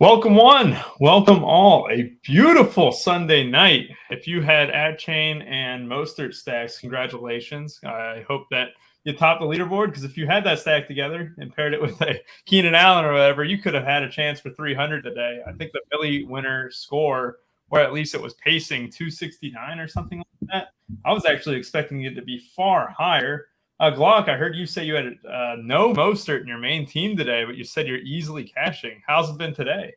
Welcome one, welcome all. A beautiful Sunday night. If you had Chain and Mostert stacks, congratulations. I hope that you topped the leaderboard, because if you had that stack together and paired it with a Keenan Allen or whatever, you could have had a chance for 300 today. I think the Philly winner score, or at least it was pacing 269 or something like that. I was actually expecting it to be far higher. Glock, I heard you say you had no Mostert in your main team today, but you said you're easily cashing. How's it been today?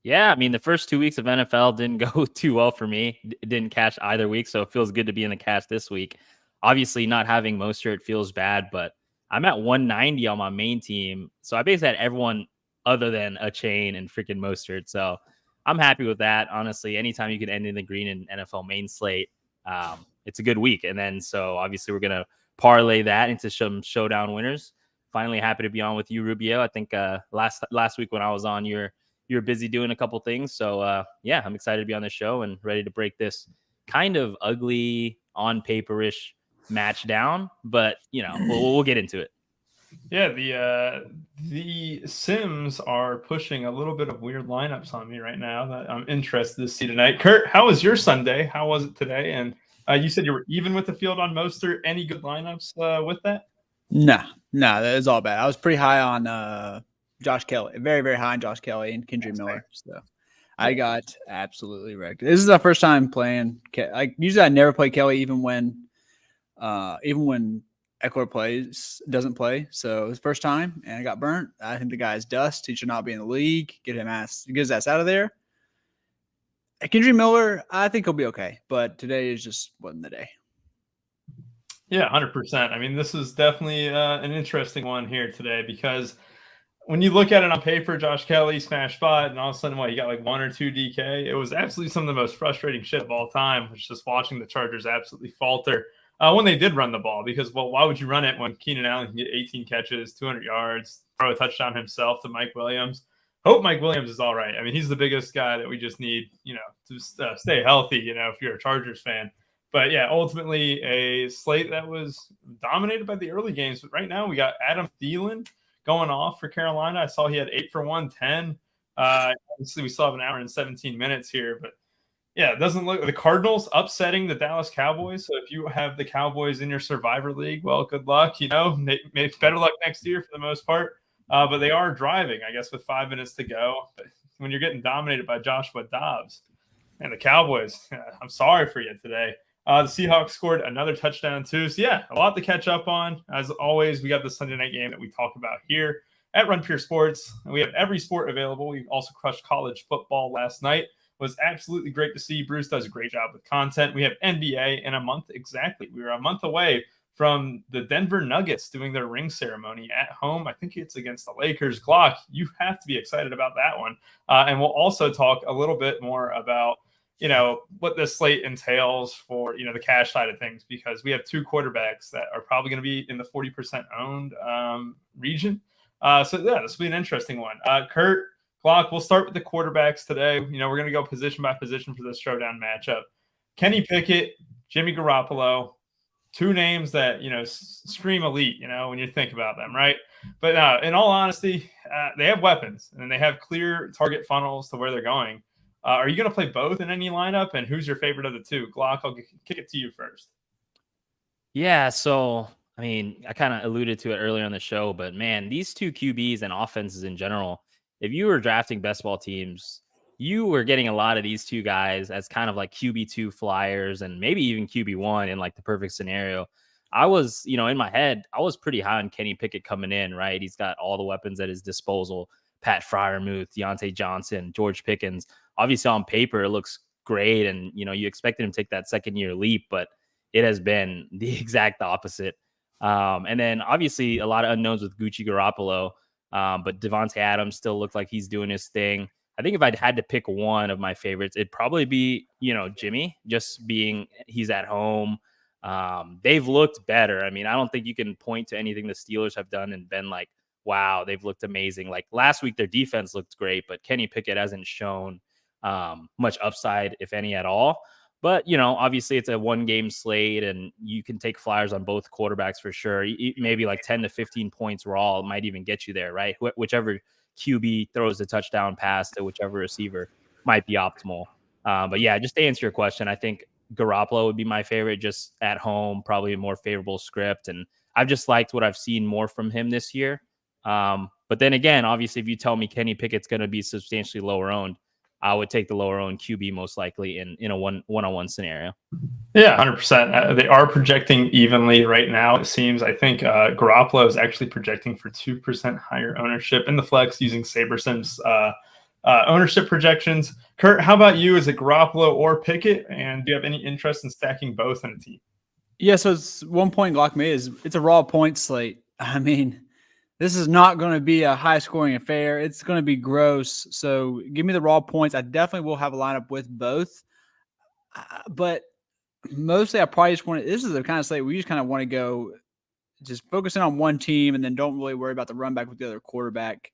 Yeah, I mean, the first 2 weeks of NFL didn't go too well for me. It didn't cash either week, so it feels good to be in the cash this week. Obviously, not having Mostert feels bad, but I'm at 190 on my main team, so I basically had everyone other than a chain and freaking Mostert. So I'm happy with that. Honestly, anytime you can end in the green in NFL main slate, it's a good week. And then so obviously we're gonna parlay that into some showdown winners. Finally, happy to be on with you, Rubio. I think last week when I was on, you're busy doing a couple things. So yeah, I'm excited to be on the show and ready to break this kind of ugly on paperish match down, but we'll get into it. Yeah, the Sims are pushing a little bit of weird lineups on me right now that I'm interested to see tonight. Kurt, how was your Sunday? How was it today? And you said you were even with the field on Mostert. Any good lineups with that? No, that is all bad. I was pretty high on Josh Kelly, very, very high on Josh Kelly and Kendry Miller. So I got absolutely wrecked. This is the first time playing. Like usually, I never play Kelly, even when Eckler doesn't play. So it was the first time, and I got burnt. I think the guy is dust. He should not be in the league. Get his ass out of there. Kendry Miller, I think he'll be okay, but today wasn't the day. Yeah, 100%. I mean, this is definitely an interesting one here today, because when you look at it on paper, Josh Kelly smashed spot, and all of a sudden, he got like 1 or 2 DK. It was absolutely some of the most frustrating shit of all time, which just watching the Chargers absolutely falter when they did run the ball. Because, well, why would you run it when Keenan Allen can get 18 catches, 200 yards, throw a touchdown himself to Mike Williams? Hope Mike Williams is all right. I mean, he's the biggest guy that we just need, to stay healthy, if you're a Chargers fan. But yeah, ultimately a slate that was dominated by the early games. But right now we got Adam Thielen going off for Carolina. I saw he had 8 for 110. Obviously, we still have an hour and 17 minutes here, but yeah, it doesn't look the Cardinals upsetting the Dallas Cowboys. So if you have the Cowboys in your Survivor League, well, good luck. Maybe better luck next year for the most part. But they are driving, I guess, with 5 minutes to go. But when you're getting dominated by Joshua Dobbs and the Cowboys, I'm sorry for you today. The Seahawks scored another touchdown too. So yeah, a lot to catch up on. As always, we got the Sunday night game that we talk about here at Run Pure Sports. We have every sport available. We also crushed college football last night. It was absolutely great to see. Bruce does a great job with content. We have NBA in a month exactly. We were a month away from the Denver Nuggets doing their ring ceremony at home. I think it's against the Lakers. Glock, you have to be excited about that one. And we'll also talk a little bit more about what this slate entails for, the cash side of things, because we have 2 quarterbacks that are probably going to be in the 40% owned region. So yeah, this will be an interesting one. Kurt, Glock, we'll start with the quarterbacks today. We're going to go position by position for this showdown matchup. Kenny Pickett, Jimmy Garoppolo, 2 names that, scream elite, when you think about them, right? But in all honesty, they have weapons and they have clear target funnels to where they're going. Are you going to play both in any lineup? And who's your favorite of the 2? Glock, I'll kick it to you first. Yeah, so, I mean, I kind of alluded to it earlier on the show, but man, these 2 QBs and offenses in general, if you were drafting best ball teams, you were getting a lot of these 2 guys as kind of like QB2 flyers and maybe even QB1 in like the perfect scenario. I was, in my head, I was pretty high on Kenny Pickett coming in, right? He's got all the weapons at his disposal. Pat Freiermuth, Deontay Johnson, George Pickens. Obviously on paper, it looks great. And, you expected him to take that second-year leap, but it has been the exact opposite. And then obviously a lot of unknowns with Gucci Garoppolo, but Devontae Adams still looked like he's doing his thing. I think if I'd had to pick one of my favorites, it'd probably be, Jimmy, just being he's at home. They've looked better. I mean, I don't think you can point to anything the Steelers have done and been like, wow, they've looked amazing. Like last week, their defense looked great, but Kenny Pickett hasn't shown much upside, if any at all. But, obviously it's a 1-game slate and you can take flyers on both quarterbacks for sure. Maybe like 10 to 15 points raw might even get you there, right? Whichever QB throws the touchdown pass to whichever receiver might be optimal. But yeah, just to answer your question, I think Garoppolo would be my favorite, just at home, probably a more favorable script. And I've just liked what I've seen more from him this year. But then again, obviously, if you tell me Kenny Pickett's going to be substantially lower owned, I would take the lower owned QB most likely in a one-on-one scenario. Yeah, 100%. They are projecting evenly right now, it seems. I think Garoppolo is actually projecting for 2% higher ownership in the flex using SaberSim's ownership projections. Kurt, how about you? Is it Garoppolo or Pickett? And do you have any interest in stacking both in a team? Yeah, so it's one point Glock made is it's a raw point slate. I mean, this is not going to be a high-scoring affair. It's going to be gross. So give me the raw points. I definitely will have a lineup with both. But mostly I probably just want to – this is the kind of slate where you just kind of want to go just focusing on one team and then don't really worry about the run back with the other quarterback.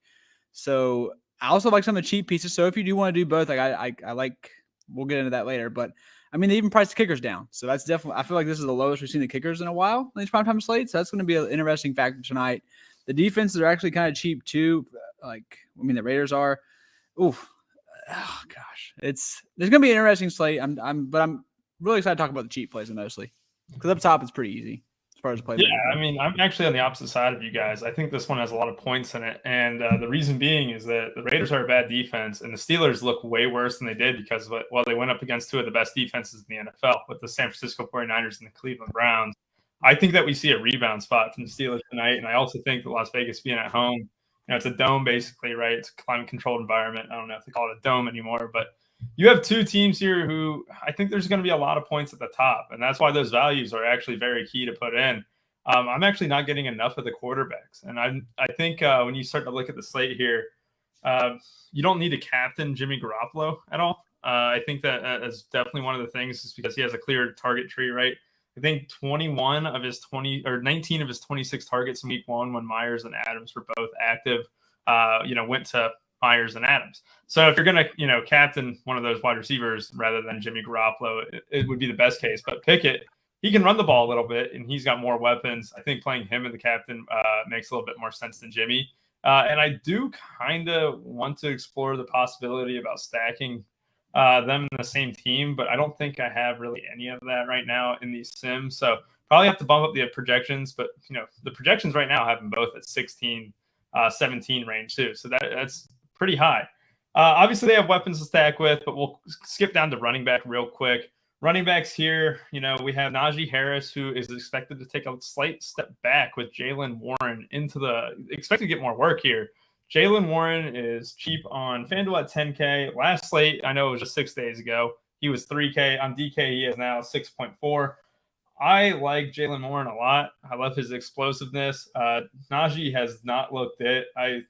So I also like some of the cheap pieces. So if you do want to do both, like I like – we'll get into that later. But, I mean, they even priced the kickers down. So that's definitely – I feel like this is the lowest we've seen the kickers in a while in these primetime slates. So that's going to be an interesting factor tonight. The defenses are actually kind of cheap too. The Raiders are. Oof. Oh gosh, there's gonna be an interesting slate. I'm really excited to talk about the cheap plays mostly because up top it's pretty easy as far as the play. Yeah, I mean, I'm actually on the opposite side of you guys. I think this one has a lot of points in it, and the reason being is that the Raiders are a bad defense, and the Steelers look way worse than they did because they went up against two of the best defenses in the NFL with the San Francisco 49ers and the Cleveland Browns. I think that we see a rebound spot from the Steelers tonight, and I also think that Las Vegas being at home, it's a dome basically, right? It's a climate-controlled environment. I don't know if they call it a dome anymore, but you have two teams here who I think there's going to be a lot of points at the top, and that's why those values are actually very key to put in. I'm actually not getting enough of the quarterbacks, and I think when you start to look at the slate here, you don't need to captain Jimmy Garoppolo at all. I think that is definitely one of the things, just because he has a clear target tree, right? I think 19 of his 26 targets in week one when Myers and Adams were both active, went to Myers and Adams. So if you're going to, captain one of those wide receivers rather than Jimmy Garoppolo, it would be the best case. But Pickett, he can run the ball a little bit and he's got more weapons. I think playing him and the captain makes a little bit more sense than Jimmy. And I do kind of want to explore the possibility about stacking them in the same team, but I don't think I have really any of that right now in these sims. So probably have to bump up the projections, but the projections right now have them both at 16, 17 range too. So that's pretty high. Obviously they have weapons to stack with, but we'll skip down to running back real quick. Running backs here, we have Najee Harris, who is expected to take a slight step back with Jaylen Warren expected to get more work here. Jaylen Warren is cheap on FanDuel at 10K. Last slate, I know it was just 6 days ago, he was 3K. On DK, he is now 6.4. I like Jaylen Warren a lot. I love his explosiveness. Najee has not looked it. I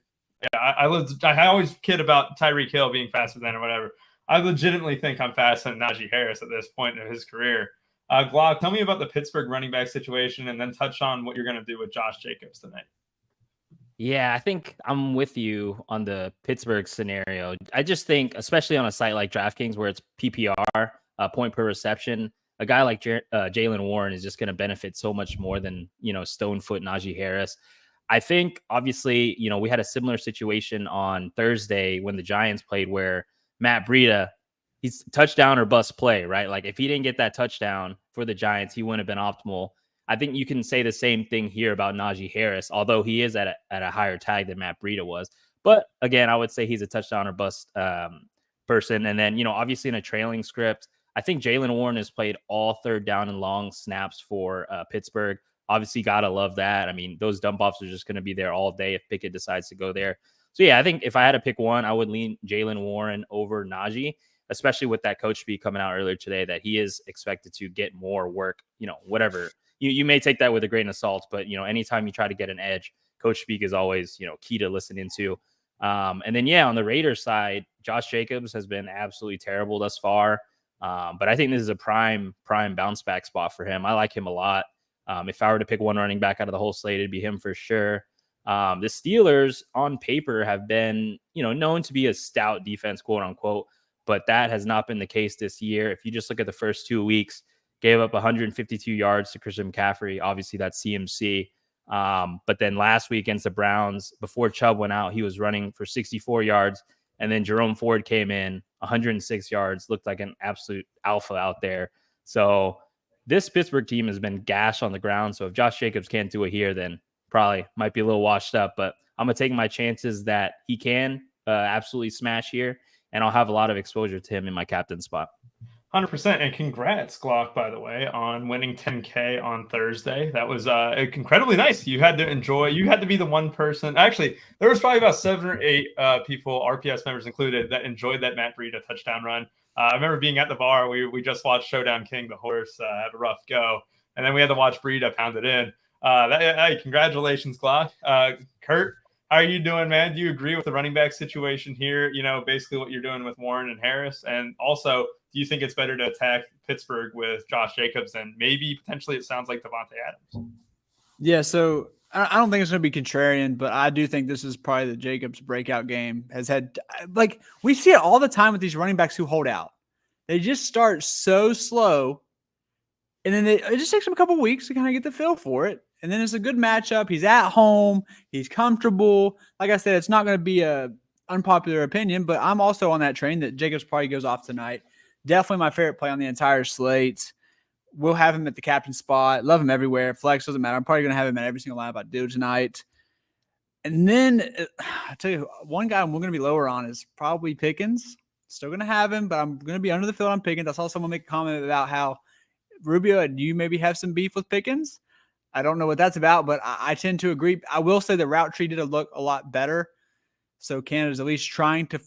always kid about Tyreek Hill being faster than or whatever. I legitimately think I'm faster than Najee Harris at this point in his career. Glock, tell me about the Pittsburgh running back situation and then touch on what you're going to do with Josh Jacobs tonight. Yeah, I think I'm with you on the Pittsburgh scenario. I just think, especially on a site like DraftKings where it's PPR, point per reception, a guy like Jaylen Warren is just going to benefit so much more than, Stonefoot Najee Harris. I think, obviously, we had a similar situation on Thursday when the Giants played where Matt Breida, he's touchdown or bust play, right? Like if he didn't get that touchdown for the Giants, he wouldn't have been optimal. I think you can say the same thing here about Najee Harris, although he is at a higher tag than Matt Breida was. But again, I would say he's a touchdown or bust person. And then, obviously in a trailing script, I think Jaylen Warren has played all third down and long snaps for Pittsburgh. Obviously, got to love that. I mean, those dump offs are just going to be there all day if Pickett decides to go there. So, yeah, I think if I had to pick one, I would lean Jaylen Warren over Najee, especially with that coach speak coming out earlier today that he is expected to get more work, whatever. You may take that with a grain of salt, but, anytime you try to get an edge, coach speak is always, key to listen into. And then, on the Raiders side, Josh Jacobs has been absolutely terrible thus far. But I think this is a prime bounce back spot for him. I like him a lot. If I were to pick one running back out of the whole slate, it'd be him for sure. The Steelers on paper have been, known to be a stout defense, quote unquote, but that has not been the case this year. If you just look at the first 2 weeks, gave up 152 yards to Christian McCaffrey. Obviously, that's CMC. But then last week against the Browns, before Chubb went out, he was running for 64 yards. And then Jerome Ford came in 106 yards, looked like an absolute alpha out there. So this Pittsburgh team has been gashed on the ground. So if Josh Jacobs can't do it here, then probably might be a little washed up. But I'm going to take my chances that he can absolutely smash here. And I'll have a lot of exposure to him in my captain spot. 100%. And congrats, Glock, by the way, on winning 10K on Thursday. That was incredibly nice. You had to be the one person. Actually, there was probably about 7 or 8 people, RPS members included, that enjoyed that Matt Breida touchdown run. I remember being at the bar. We just watched Showdown King, the horse, have a rough go. And then we had to watch Breida pound it in. Hey, congratulations, Glock. Kurt, how are you doing, man? Do you agree with the running back situation here? Basically what you're doing with Warren and Harris. And also, do you think it's better to attack Pittsburgh with Josh Jacobs and maybe potentially it sounds like Devontae Adams? Yeah, so I don't think it's going to be contrarian, but I do think this is probably the Jacobs breakout game. We see it all the time with these running backs who hold out. They just start so slow, and then it just takes them a couple weeks to kind of get the feel for it. And then it's a good matchup. He's at home. He's comfortable. Like I said, it's not going to be a unpopular opinion, but I'm also on that train that Jacobs probably goes off tonight. Definitely my favorite play on the entire slate. We'll have him at the captain spot. Love him everywhere. Flex doesn't matter. I'm probably going to have him at every single lineup I do tonight. And then I tell you, one guy we're going to be lower on is probably Pickens. Still going to have him, but I'm going to be under the field on Pickens. I saw someone make a comment about how Rubio, do you maybe have some beef with Pickens? I don't know what that's about, but I tend to agree. I will say the route tree did look a lot better. So Canada's at least trying to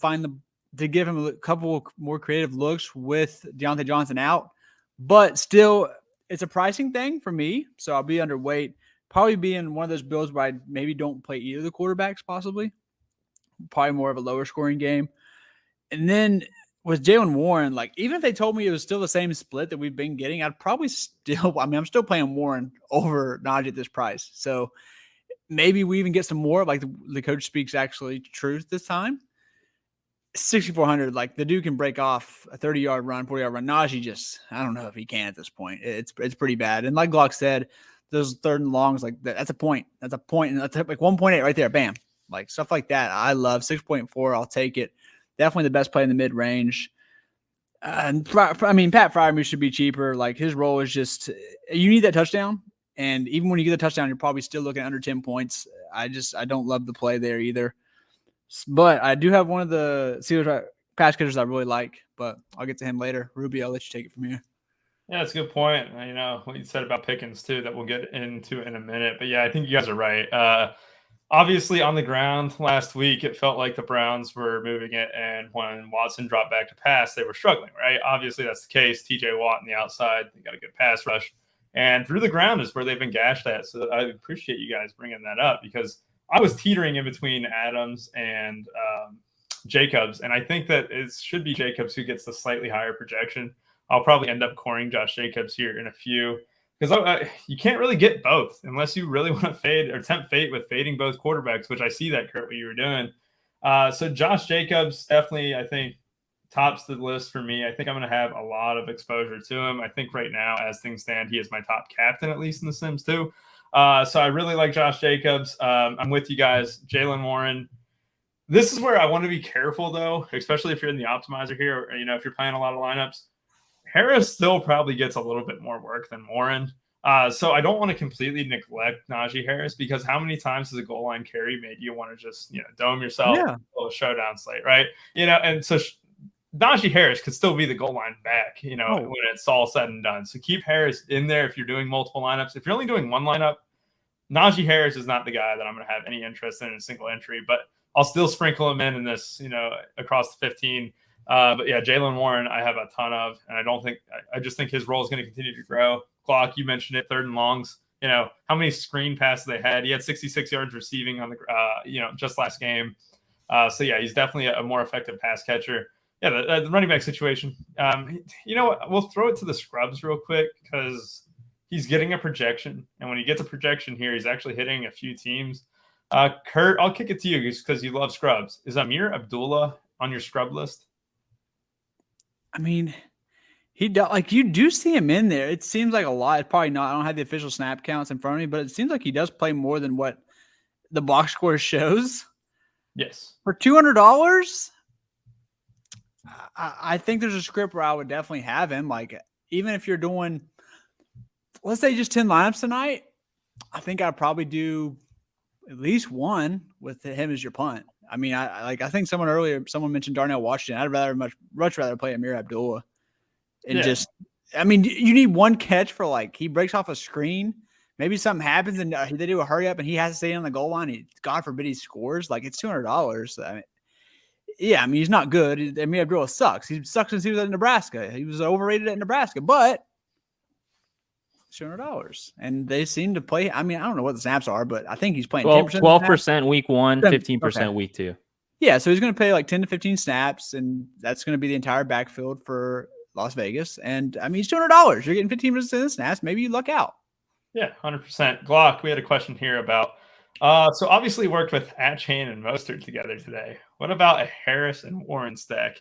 give him a couple more creative looks with Deontay Johnson out. But still, it's a pricing thing for me. So I'll be underweight. Probably be in one of those builds where I maybe don't play either of the quarterbacks possibly. Probably more of a lower scoring game. And then with Jaylen Warren, even if they told me it was still the same split that we've been getting, I'd probably I'm still playing Warren over Najee at this price. So maybe we even get some more, the coach speaks actually truth this time. 6,400, the dude can break off a 30-yard run, 40-yard run. Najee I don't know if he can at this point. It's pretty bad. And like Glock said, those third and longs, that's a point. That's a point. And that's 1.8 right there. Bam. Stuff like that. I love 6.4. I'll take it. Definitely the best play in the mid-range. And Pat Freiermuth should be cheaper. His role is just, you need that touchdown. And even when you get the touchdown, you're probably still looking at under 10 points. I don't love the play there either. But I do have one of the Steelers pass catchers I really like, but I'll get to him later. Ruby, I'll let you take it from here. Yeah, that's a good point. What you said about Pickens too, that we'll get into in a minute. But yeah, I think you guys are right. Obviously, on the ground last week, it felt like the Browns were moving it, and when Watson dropped back to pass, they were struggling, right? Obviously, that's the case. T.J. Watt on the outside, they got a good pass rush. And through the ground is where they've been gashed at. So I appreciate you guys bringing that up because I was teetering in between Adams and Jacobs, and I think that it should be Jacobs who gets the slightly higher projection. I'll probably end up coring Josh Jacobs here in a few because you can't really get both unless you really want to fade or tempt fate with fading both quarterbacks, which I see that, Kurt, what you were doing. So Josh Jacobs definitely, I think, tops the list for me. I think I'm going to have a lot of exposure to him. I think right now, as things stand, he is my top captain, at least in the Sims too. So I really like Josh Jacobs. I'm with you guys. Jaylen Warren. This is where I want to be careful, though, especially if you're in the optimizer here, or, if you're playing a lot of lineups. Harris still probably gets a little bit more work than Warren. So I don't want to completely neglect Najee Harris because how many times has a goal line carry made you want to just, dome yourself a little showdown slate, right? And so Najee Harris could still be the goal line back, when it's all said and done. So keep Harris in there if you're doing multiple lineups. If you're only doing one lineup, Najee Harris is not the guy that I'm going to have any interest in a single entry, but I'll still sprinkle him in this, across the 15. But yeah, Jaylen Warren, I have a ton of, and I just think his role is going to continue to grow. Glock, you mentioned it, third and longs. How many screen passes they had? He had 66 yards receiving on the, just last game. So yeah, he's definitely a more effective pass catcher. Yeah, the running back situation. What? We'll throw it to the scrubs real quick because he's getting a projection, and when he gets a projection here, he's actually hitting a few teams. Kurt, I'll kick it to you because you love scrubs. Is Amir Abdullah on your scrub list? He does, like, you do see him in there. It seems like a lot. It's probably not. I don't have the official snap counts in front of me, but it seems like he does play more than what the box score shows. Yes. For $200, I think there's a script where I would definitely have him. Like, even if you're doing, let's say, just 10 lineups tonight, I think I'd probably do at least one with him as your punt. I mean, I think someone mentioned Darnell Washington. I'd much rather play Amir Abdullah. And you need one catch for, like, he breaks off a screen. Maybe something happens and they do a hurry up and he has to stay on the goal line. God forbid he scores. Like, it's $200. I mean, he's not good. Amir Abdullah sucks. He sucks since he was at Nebraska. He was overrated at Nebraska, but $200. And they seem to play. I mean, I don't know what the snaps are, but I think he's playing 12% week 1, 15% week 2. Yeah, so he's going to play like 10 to 15 snaps, and that's going to be the entire backfield for Las Vegas. And I mean, it's $200. You're getting 15% of the snaps. Maybe you luck out. Yeah, 100%. Glock, we had a question here about, so obviously worked with Achane and Mostert together today. What about a Harris and Warren stack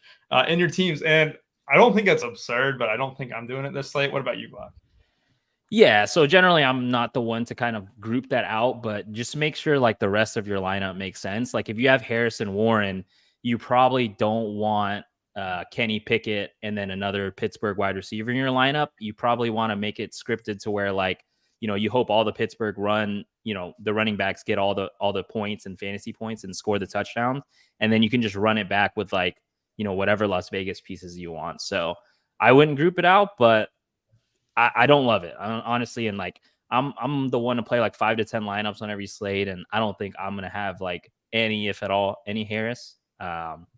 in your teams? And I don't think that's absurd, but I don't think I'm doing it this late. What about you, Glock? Yeah, so generally I'm not the one to kind of group that out, but just make sure like the rest of your lineup makes sense. Like if you have Harris and Warren, you probably don't want Kenny Pickett and then another Pittsburgh wide receiver in your lineup. You probably want to make it scripted to where, like, you know, you hope all the Pittsburgh the running backs get all the points and fantasy points and score the touchdown. And then you can just run it back with, like, you know, whatever Las Vegas pieces you want. So I wouldn't group it out, but I don't love it. Honestly. And like, I'm the one to play like 5 to 10 lineups on every slate. And I don't think I'm going to have like any, if at all, any Harris.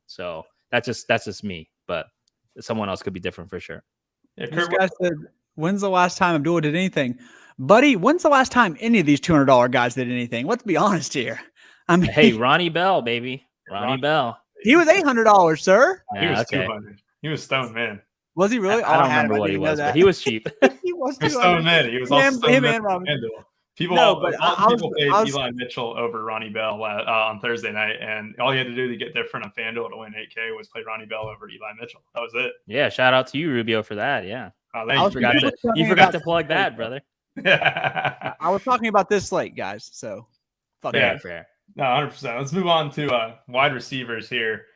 So that's just me, but someone else could be different for sure. Yeah, This guy said, when's the last time Abdullah did anything? Buddy, when's the last time any of these $200 guys did anything? Let's be honest here. I mean, hey, Ronnie Bell, baby. Ronnie Bell. He was $800, sir. He was $200. He was stoned, man. Was he really? I don't remember what he was, but he was cheap. He was stoned, man. He was also stoned, man. People played Eli Mitchell over Ronnie Bell on Thursday night, and all you had to do to get different on FanDuel to win 8K was play Ronnie Bell over Eli Mitchell. That was it. Yeah, shout out to you, Rubio, for that. Yeah. You forgot to plug that, brother. I was talking about this slate, guys. So, fair. No, 100%. Let's move on to wide receivers here.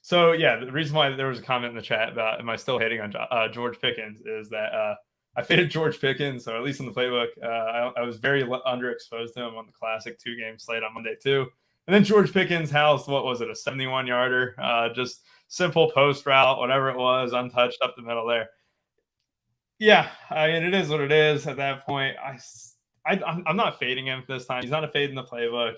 So, yeah, the reason why there was a comment in the chat about am I still hating on George Pickens is that I faded George Pickens, so at least in the playbook, I was very underexposed to him on the classic 2-game slate on Monday too. And then George Pickens housed, what was it, a 71-yarder, just simple post route, whatever it was, untouched up the middle there. Yeah, I mean, it is what it is at that point. I'm not fading him this time. He's not a fade in the playbook.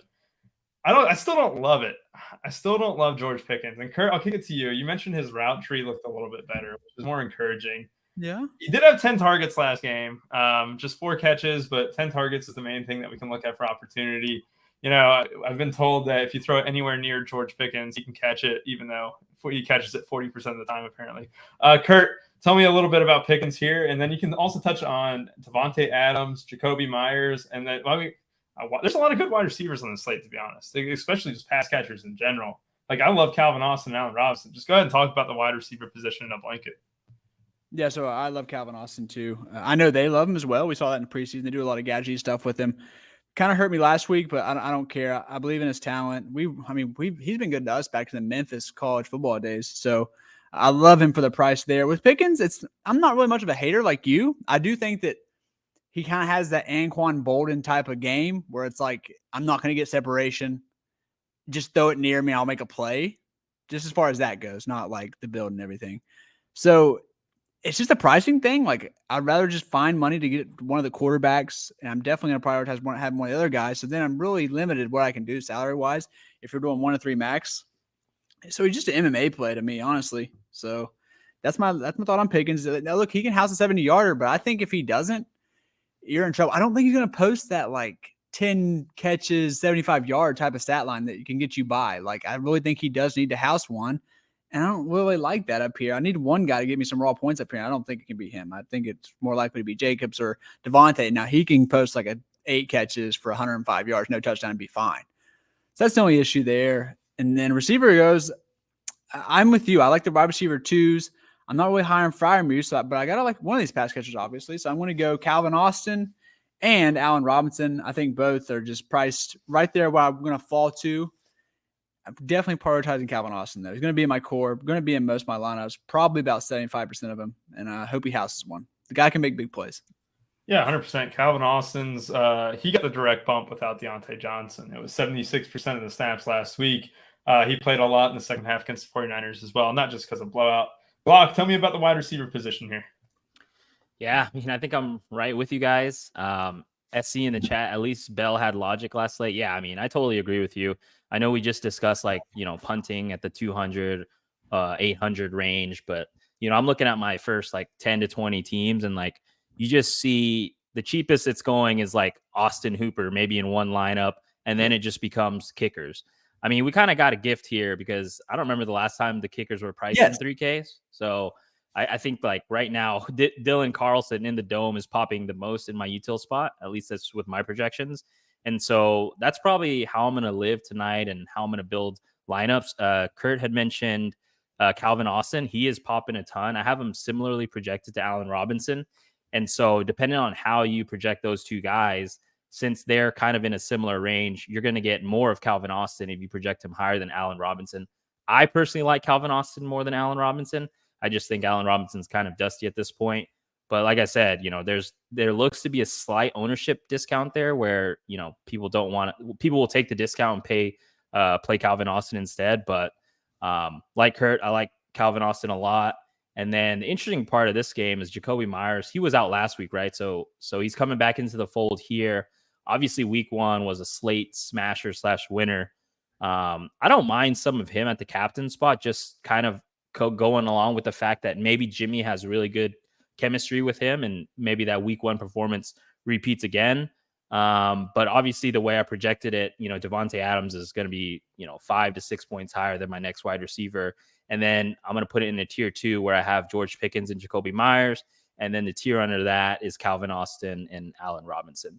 I still don't love it. I still don't love George Pickens. And Kurt, I'll kick it to you. You mentioned his route tree looked a little bit better, which is more encouraging. Yeah. He did have 10 targets last game, just 4 catches, but 10 targets is the main thing that we can look at for opportunity. You know, I've been told that if you throw it anywhere near George Pickens, he can catch it, even though he catches it 40% of the time, apparently. Kurt, tell me a little bit about Pickens here, and then you can also touch on Devontae Adams, Jacoby Myers, and then there's a lot of good wide receivers on the slate, to be honest, especially just pass catchers in general. Like, I love Calvin Austin and Allen Robinson. Just go ahead and talk about the wide receiver position in a blanket. Yeah, so I love Calvin Austin too. I know they love him as well. We saw that in the preseason. They do a lot of gadget stuff with him. Kind of hurt me last week, but I don't care. I believe in his talent. He's been good to us back to the Memphis college football days. So I love him for the price there. With Pickens, I'm not really much of a hater like you. I do think that he kind of has that Anquan Bolden type of game where it's like, I'm not going to get separation. Just throw it near me. I'll make a play. Just as far as that goes, not like the build and everything. So it's just a pricing thing. Like, I'd rather just find money to get one of the quarterbacks, and I'm definitely going to prioritize having one of the other guys. So then I'm really limited what I can do salary-wise if you're doing 1 to 3 max. So he's just an MMA play to me, honestly. So that's my thought on Pickens. Now, look, he can house a 70-yarder, but I think if he doesn't, you're in trouble. I don't think he's going to post that, like, 10 catches, 75-yard type of stat line that can get you by. Like, I really think he does need to house one. And I don't really like that up here. I need one guy to give me some raw points up here. I don't think it can be him. I think it's more likely to be Jacobs or Devontae. Now, he can post like 8 catches for 105 yards, no touchdown, and be fine. So that's the only issue there. And then receiver goes, I'm with you. I like the wide receiver 2s. I'm not really high on Freiermuth, but I got to like one of these pass catchers, obviously. So I'm going to go Calvin Austin and Allen Robinson. I think both are just priced right there where I'm going to fall to. I'm definitely prioritizing Calvin Austin, though. He's going to be in my core, going to be in most of my lineups, probably about 75% of them. And I hope he houses one. The guy can make big plays. Yeah, 100%. Calvin Austin's, he got the direct bump without Deontay Johnson. It was 76% of the snaps last week. He played a lot in the second half against the 49ers as well, not just because of blowout. Glock, tell me about the wide receiver position here. Yeah, I mean, I think I'm right with you guys. SC in the chat, at least Bell had logic last slate. Yeah, I mean, I totally agree with you. I know we just discussed like, punting at the 200, 800 range, but I'm looking at my first like 10 to 20 teams, and like you just see the cheapest it's going is like Austin Hooper, maybe in one lineup, and then it just becomes kickers. I mean, we kind of got a gift here because I don't remember the last time the kickers were priced in 3Ks. So I think like right now, Dylan Carlson in the dome is popping the most in my util spot. At least that's with my projections. And so that's probably how I'm going to live tonight and how I'm going to build lineups. Kurt had mentioned Calvin Austin. He is popping a ton. I have him similarly projected to Allen Robinson. And so depending on how you project those two guys, since they're kind of in a similar range, you're going to get more of Calvin Austin if you project him higher than Allen Robinson. I personally like Calvin Austin more than Allen Robinson. I just think Allen Robinson's kind of dusty at this point. But like I said, there looks to be a slight ownership discount there where, people will take the discount and play Calvin Austin instead. But like Kurt, I like Calvin Austin a lot. And then the interesting part of this game is Jacoby Myers. He was out last week, right? So he's coming back into the fold here. Obviously, week 1 was a slate smasher / winner. I don't mind some of him at the captain spot, just kind of going along with the fact that maybe Jimmy has really good chemistry with him and maybe that week 1 performance repeats again. But obviously the way I projected it, Devontae Adams is going to be, 5 to 6 points higher than my next wide receiver. And then I'm going to put it in a tier 2 where I have George Pickens and Jacoby Myers. And then the tier under that is Calvin Austin and Allen Robinson.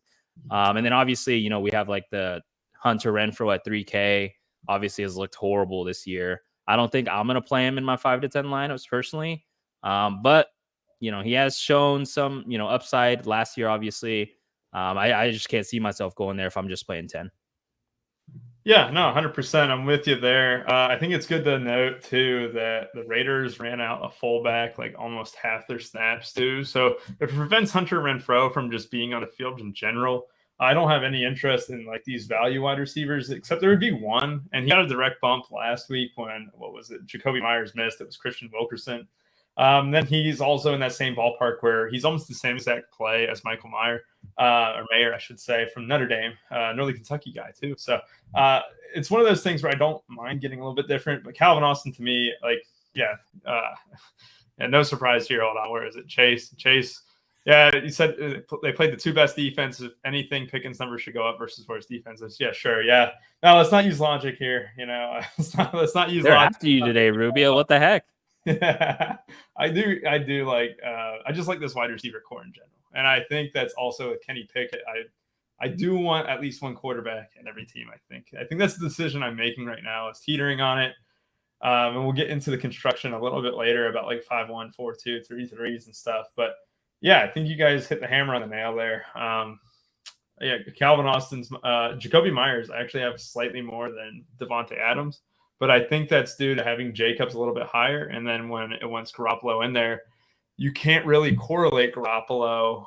And then obviously, we have like the Hunter Renfrow at 3K, obviously has looked horrible this year. I don't think I'm going to play him in my 5 to 10 lineups personally. But, he has shown some, upside last year, obviously. I just can't see myself going there if I'm just playing 10. Yeah, no, 100%. I'm with you there. I think it's good to note, too, that the Raiders ran out a fullback like almost half their snaps, too. So it prevents Hunter Renfrow from just being on the field in general. I don't have any interest in like these value wide receivers, except there would be one. And he got a direct bump last week when, Jacoby Myers missed. It was Christian Wilkerson. Then he's also in that same ballpark where he's almost the same exact play as Michael Mayer, or Mayer, I should say, from Notre Dame, Northern Kentucky guy too. So it's one of those things where I don't mind getting a little bit different. But Calvin Austin to me, and no surprise here. Hold on, where is it? Chase. Yeah, you said they played the 2 best defense. If anything, Pickens' numbers should go up versus worse defenses. Yeah, sure. Yeah. No, let's not use logic here. Let's not use. They're logic. after you today, Rubio. What the heck? I do like I just like this wide receiver core in general. And I think that's also a Kenny Pickett. I do want at least one quarterback in every team, I think. I think that's the decision I'm making right now, is teetering on it. And we'll get into the construction a little bit later about like 5-1, 4-2, 3-3s and stuff. But yeah, I think you guys hit the hammer on the nail there. Calvin Austin's Jacoby Myers I actually have slightly more than Devontae Adams. But I think that's due to having Jacobs a little bit higher. And then when it wants Garoppolo in there, you can't really correlate Garoppolo,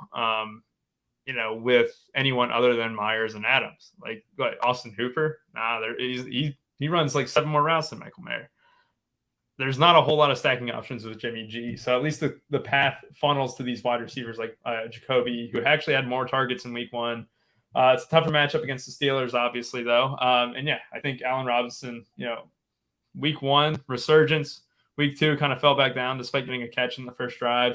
with anyone other than Myers and Adams. Like Austin Hooper, he runs like 7 more routes than Michael Mayer. There's not a whole lot of stacking options with Jimmy G. So at least the path funnels to these wide receivers like Jacoby, who actually had more targets in week 1. It's a tougher matchup against the Steelers, obviously, though. I think Allen Robinson, week 1 resurgence, week 2 kind of fell back down despite getting a catch in the first drive.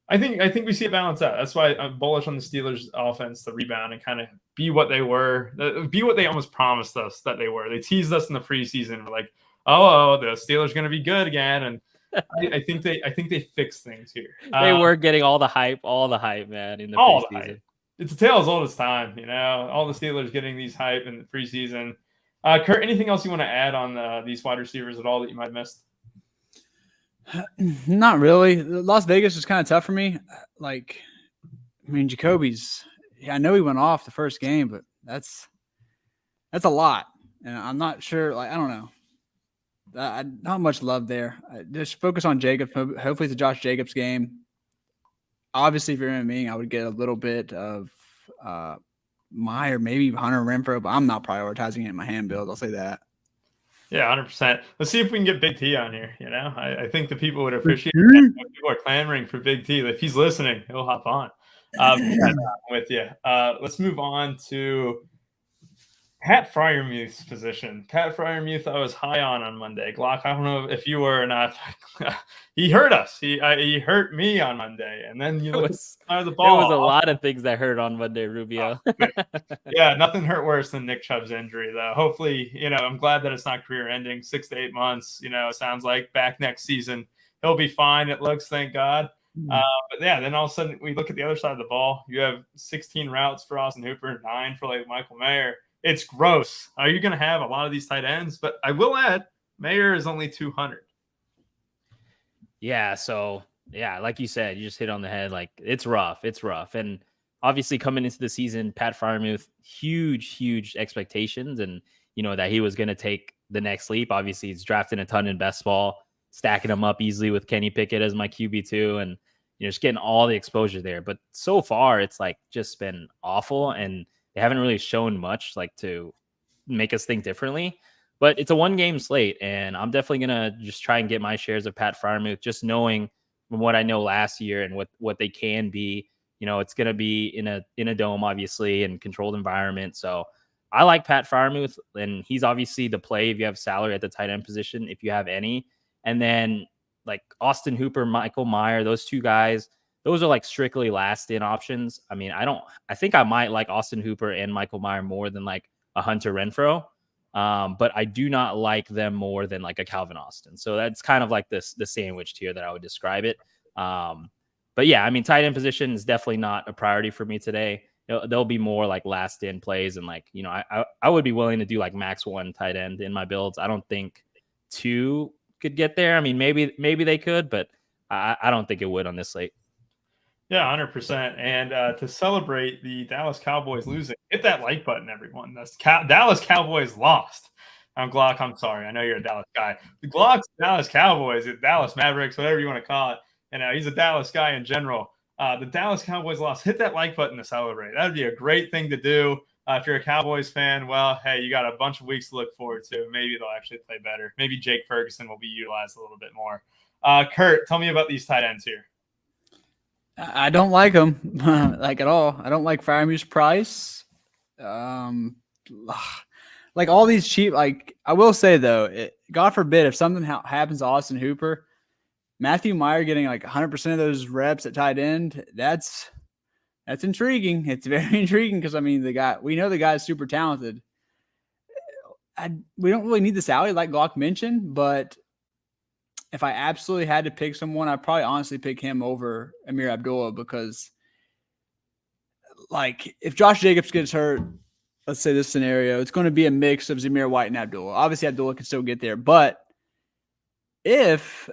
I think we see it balance out. That's why I'm bullish on the Steelers offense to rebound and kind of be what they were, be what they almost promised us that they were. They teased us in the preseason. We're like, oh, the Steelers are going to be good again. And I think they fixed things here. They were getting all the hype, man, in the preseason. It's a tale as old as time, all the Steelers getting these hype in the preseason. Kurt, anything else you want to add on these wide receivers at all that you might have missed? Not really. Las Vegas is kind of tough for me. Like, I mean, Jacoby's. Yeah, I know he went off the first game, but that's a lot, and I'm not sure. Like, I don't know. Not much love there. Just focus on Jacobs. Hopefully, it's a Josh Jacobs game. Obviously, if you're in me, I would get a little bit of Meyer, maybe Hunter Renfro, but I'm not prioritizing it in my hand build. I'll say that. Yeah, 100%. Let's see if we can get Big T on here. I think the people would appreciate it. People are clamoring for Big T. If he's listening, he'll hop on. I'm with you. Let's move on to Pat Fryermuth's position. Pat Fryermuth, I was high on Monday. Glock, I don't know if you were or not. He hurt us. He hurt me on Monday. And then you look at the ball. There was a lot of things that hurt on Monday, Rubio. Yeah, nothing hurt worse than Nick Chubb's injury, though. Hopefully, I'm glad that it's not career ending. 6 to 8 months, it sounds like back next season. He'll be fine, it looks, thank God. But yeah, then all of a sudden we look at the other side of the ball. You have 16 routes for Austin Hooper, 9 for Michael Mayer. It's gross. Are you going to have a lot of these tight ends? But I will add, Mayer is only 200. Yeah, so yeah, like you said, you just hit on the head. Like, it's rough. It's rough. And obviously coming into the season, Pat Fryermuth, huge expectations, and that he was going to take the next leap. Obviously, he's drafting a ton in best ball, stacking him up easily with Kenny Pickett as my QB2, and just getting all the exposure there. But so far, it's just been awful, and they haven't really shown much to make us think differently. But it's a 1-game slate, and I'm definitely going to just try and get my shares of Pat Fryermuth, just knowing from what I know last year and what they can be. It's going to be in a dome, obviously, and controlled environment. So I like Pat Fryermuth, and he's obviously the play if you have salary at the tight end position, if you have any. And then Austin Hooper, Michael Mayer, those two guys, those are strictly last in options. I mean, I think I might like Austin Hooper and Michael Mayer more than a Hunter Renfro. But I do not like them more than a Calvin Austin. So that's kind of the sandwich tier that I would describe it. But yeah, I mean, tight end position is definitely not a priority for me today. There'll be more last in plays, and I would be willing to do max 1 tight end in my builds. I don't think 2 could get there. I mean, maybe they could, but I don't think it would on this slate. Yeah, 100%. And to celebrate the Dallas Cowboys losing, hit that like button, everyone. That's Dallas Cowboys lost. Glock, I'm sorry. I know you're a Dallas guy. The Glock's Dallas Cowboys, Dallas Mavericks, whatever you want to call it. And he's a Dallas guy in general. The Dallas Cowboys lost. Hit that like button to celebrate. That would be a great thing to do. If you're a Cowboys fan, well, hey, you got a bunch of weeks to look forward to. Maybe they'll actually play better. Maybe Jake Ferguson will be utilized a little bit more. Kurt, tell me about these tight ends here. I don't like them at all. I don't like Fryermuth's price. All these cheap. I will say though, God forbid if something happens to Austin Hooper, Matthew Mayer getting 100% of those reps at tight end. That's intriguing. It's very intriguing because we know the guy's super talented. We don't really need the salary like Glock mentioned, but if I absolutely had to pick someone, I'd probably honestly pick him over Amir Abdullah because, if Josh Jacobs gets hurt, let's say this scenario, it's going to be a mix of Zamir White and Abdullah. Obviously, Abdullah can still get there, but if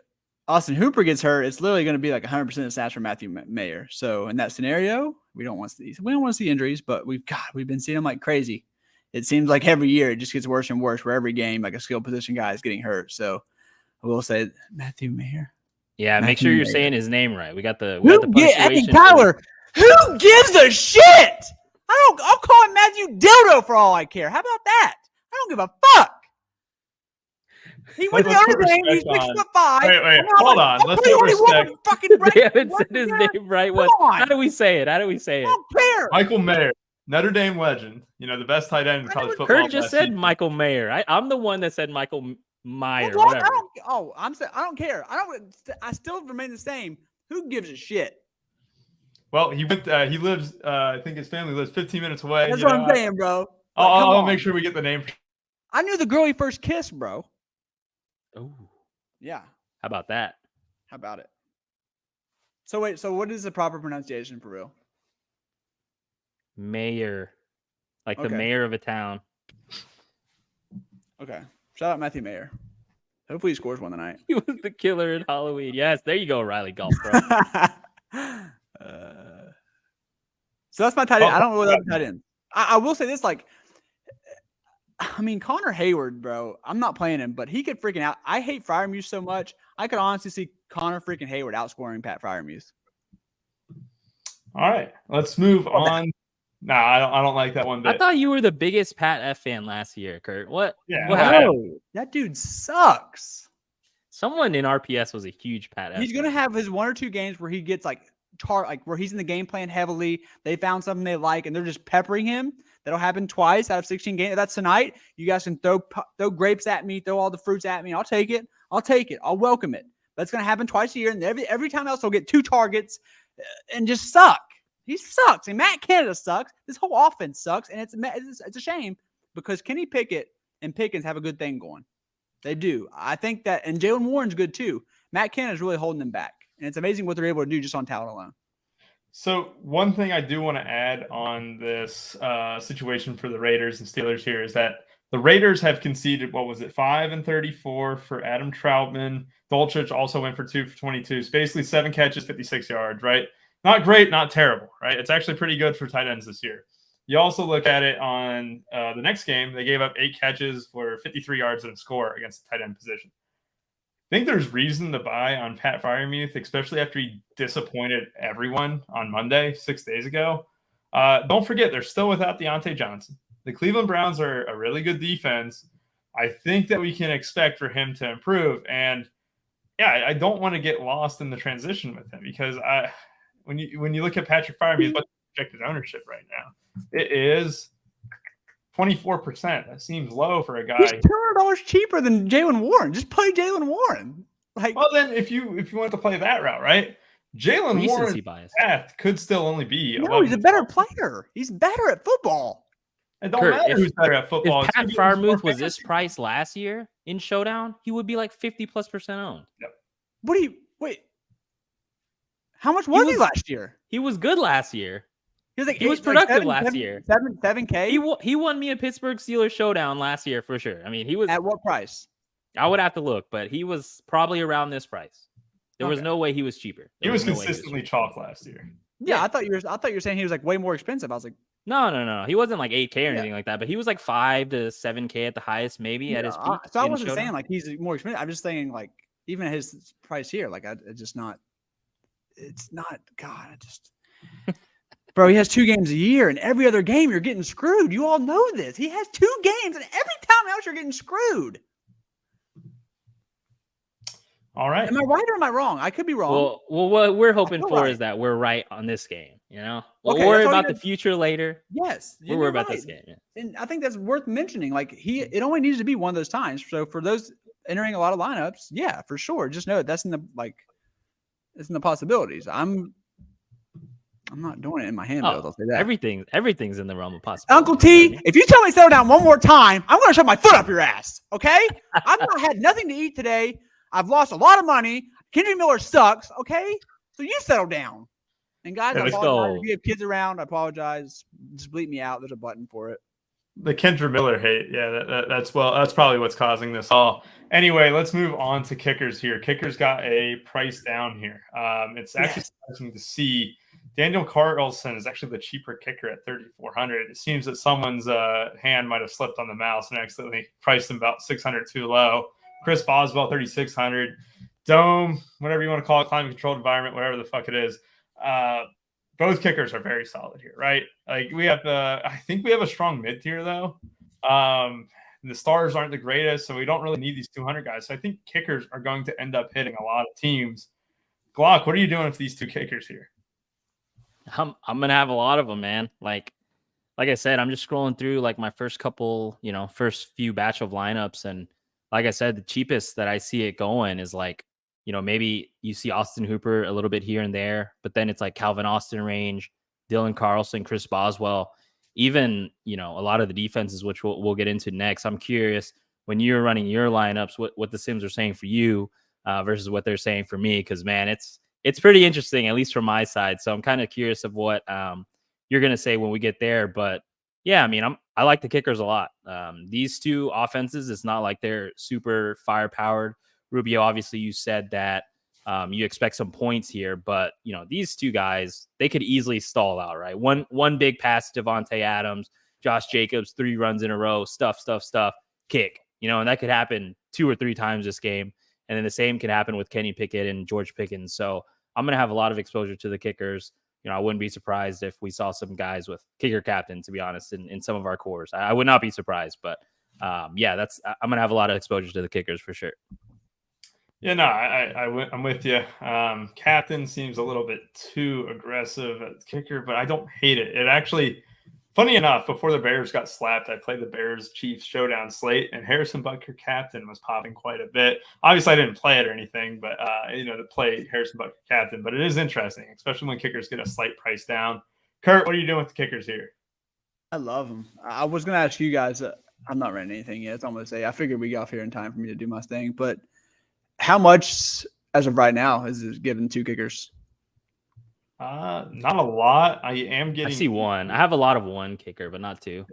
Austin Hooper gets hurt, it's literally going to be 100% of stats for Matthew Mayer. So in that scenario, we don't want to see injuries, but we've been seeing them like crazy. It seems like every year it just gets worse and worse. Where every game, a skill position guy is getting hurt. So I will say Matthew Mayer. Yeah, Matthew make sure you're Mayer. saying his name right. We got the Eddie Tyler. Who gives a shit? I'll call him Matthew Dildo for all I care. How about that? I don't give a fuck. He went to Notre Dame. He's 6'5". Wait, hold on. Let's put respect. They haven't said his name right. How do we say it? I don't care. Michael Mayer, Notre Dame legend. The best tight end in college football. Kurt just said Michael Mayer. I'm the one that said Michael Mayer. Well, whatever. I don't care. I still remain the same. Who gives a shit? Well, he went. He lives. I think his family lives 15 minutes away. That's what I'm saying, bro. I'll make sure we get the name. I knew the girl he first kissed, bro. Oh, yeah. How about that? How about it? So wait. So what is the proper pronunciation for real? Mayor, the mayor of a town. Okay. Shout out Matthew Mayer. Hopefully he scores one tonight. He was the killer in Halloween. Yes, there you go, Riley Golf Pro. So that's my tight end. I don't really like tight end. I will say this, like, I mean, Connor Hayward, bro, I'm not playing him, but he could freaking out. I hate Freiermuth so much. I could honestly see Connor freaking Hayward outscoring Pat Freiermuth. All right, let's move on. Nah, I don't like that one bit. I thought you were the biggest Pat F fan last year, Kurt. What? Yeah, What I happened? am. That dude sucks. Someone in RPS was a huge Pat F He's fan. gonna have his 1 or 2 games where he gets like where he's in the game plan heavily. They found something they like, and they're just peppering him. That'll happen twice out of 16 games. If that's tonight, you guys can throw grapes at me, throw all the fruits at me. I'll take it. I'll welcome it. That's gonna happen twice a year, and every time else he'll get 2 targets and just suck. He sucks. And Matt Canada sucks. This whole offense sucks, and it's a shame because Kenny Pickett and Pickens have a good thing going. They do. I think that, and Jalen Warren's good too. Matt Canada's really holding them back, and it's amazing what they're able to do just on talent alone. So one thing I do want to add on this situation for the Raiders and Steelers here is that the Raiders have conceded, 5 and 34 for Adam Troutman. Dolchich also went for 2 for 22. So basically 7 catches, 56 yards, right? Not great, not terrible, right? It's actually pretty good for tight ends this year. You also look at it on the next game. They gave up 8 catches for 53 yards and a score against the tight end position. I think there's reason to buy on Pat Freiermuth, especially after he disappointed everyone on Monday, 6 days ago. Don't forget, they're still without Deontay Johnson. The Cleveland Browns are a really good defense. I think that we can expect for him to improve. And, yeah, I don't want to get lost in the transition with him because when you look at Patrick Freiermuth, what's projected ownership right now? It is 24%. That seems low for a guy. He's $200 cheaper than Jalen Warren. Just play Jalen Warren. Well, then if you want to play that route, right? Jalen Warren's path could still only be. No, he's a better player. He's better at football. It don't matter who's better at football. If Pat Freiermuth was this price last year in Showdown, he would be like 50+% owned. Yep. Wait? How much was he last year? He was good last year. He was productive last year. 7K. He won me a Pittsburgh Steelers Showdown last year for sure. I mean, he was at what price? I would have to look, but he was probably around this price. There was no way he was cheaper. He was consistently chalk last year. Yeah, I thought you were saying he was like way more expensive. I was like, no. He wasn't like 8K or anything like that, but he was like 5 to 7K at the highest, maybe at his peak. So I wasn't saying like he's more expensive. I'm just saying like even at his price here, like it's not. God, Bro, he has 2 games a year, and every other game you're getting screwed. You all know this. He has 2 games, and every time else you're getting screwed. All right. Am I right or am I wrong? I could be wrong. Well, what we're hoping for is that we're right on this game. You know, we'll worry about the future later. Yes, we'll worry about this game. Yeah. And I think that's worth mentioning. Like it only needs to be one of those times. So for those entering a lot of lineups, yeah, for sure. Just know that's in the possibilities. I'm not doing it in my handbills. I'll say that. Everything's in the realm of possibility. Uncle T, if you tell me to settle down one more time, I'm going to shove my foot up your ass. Okay? I've not had nothing to eat today. I've lost a lot of money. Kendrick Miller sucks. Okay? So you settle down. And guys, I apologize. If you have kids around, I apologize. Just bleep me out. There's a button for it. The Kendrick Miller hate. Yeah, that's probably what's causing this all. Anyway, let's move on to kickers here. Kickers got a price down here. It's actually surprising to see. Daniel Carlson is actually the cheaper kicker at 3,400. It seems that someone's hand might have slipped on the mouse and accidentally priced him about 600 too low. Chris Boswell, 3,600. Dome, whatever you want to call it, climate-controlled environment, whatever the fuck it is. Both kickers are very solid here, right? Like I think we have a strong mid-tier though. The stars aren't the greatest, so we don't really need these 200 guys. So I think kickers are going to end up hitting a lot of teams. Glock, what are you doing with these 2 kickers here? I'm gonna have a lot of them, man. Like I said, I'm just scrolling through like my first few batch of lineups, and like I said, the cheapest that I see it going is like, maybe you see Austin Hooper a little bit here and there, but then it's like Calvin Austin range, Dylan Carlson, Chris Boswell, even a lot of the defenses, which we'll get into next. I'm curious when you're running your lineups, what the Sims are saying for you versus what they're saying for me, because man, it's pretty interesting, at least from my side. So I'm kind of curious of what you're going to say when we get there. But Yeah, I mean, I like the kickers a lot. These two offenses, it's not like they're super firepowered. Rubio, obviously, you said that you expect some points here, but these two guys, they could easily stall out, right? One big pass to Devontae Adams, Josh Jacobs, 3 runs in a row, stuff, kick. And that could happen 2 or 3 times this game, and then the same can happen with Kenny Pickett and George Pickens. So I'm gonna have a lot of exposure to the kickers. I wouldn't be surprised if we saw some guys with kicker captain, to be honest, in some of our cores. I would not be surprised, but I'm going to have a lot of exposure to the kickers for sure. Yeah, no, I'm with you. Captain seems a little bit too aggressive at kicker, but I don't hate it. It actually, funny enough, before the Bears got slapped, I played the Bears-Chiefs Showdown slate, and Harrison Butker captain was popping quite a bit. Obviously, I didn't play it or anything, but to play Harrison Butker captain. But it is interesting, especially when kickers get a slight price down. Kurt, what are you doing with the kickers here? I love them. I was going to ask you guys. I'm not running anything yet. It's almost I figured we got off here in time for me to do my thing, but how much as of right now is it given 2 kickers? Not a lot. I am getting. I see 1. I have a lot of 1 kicker, but not 2.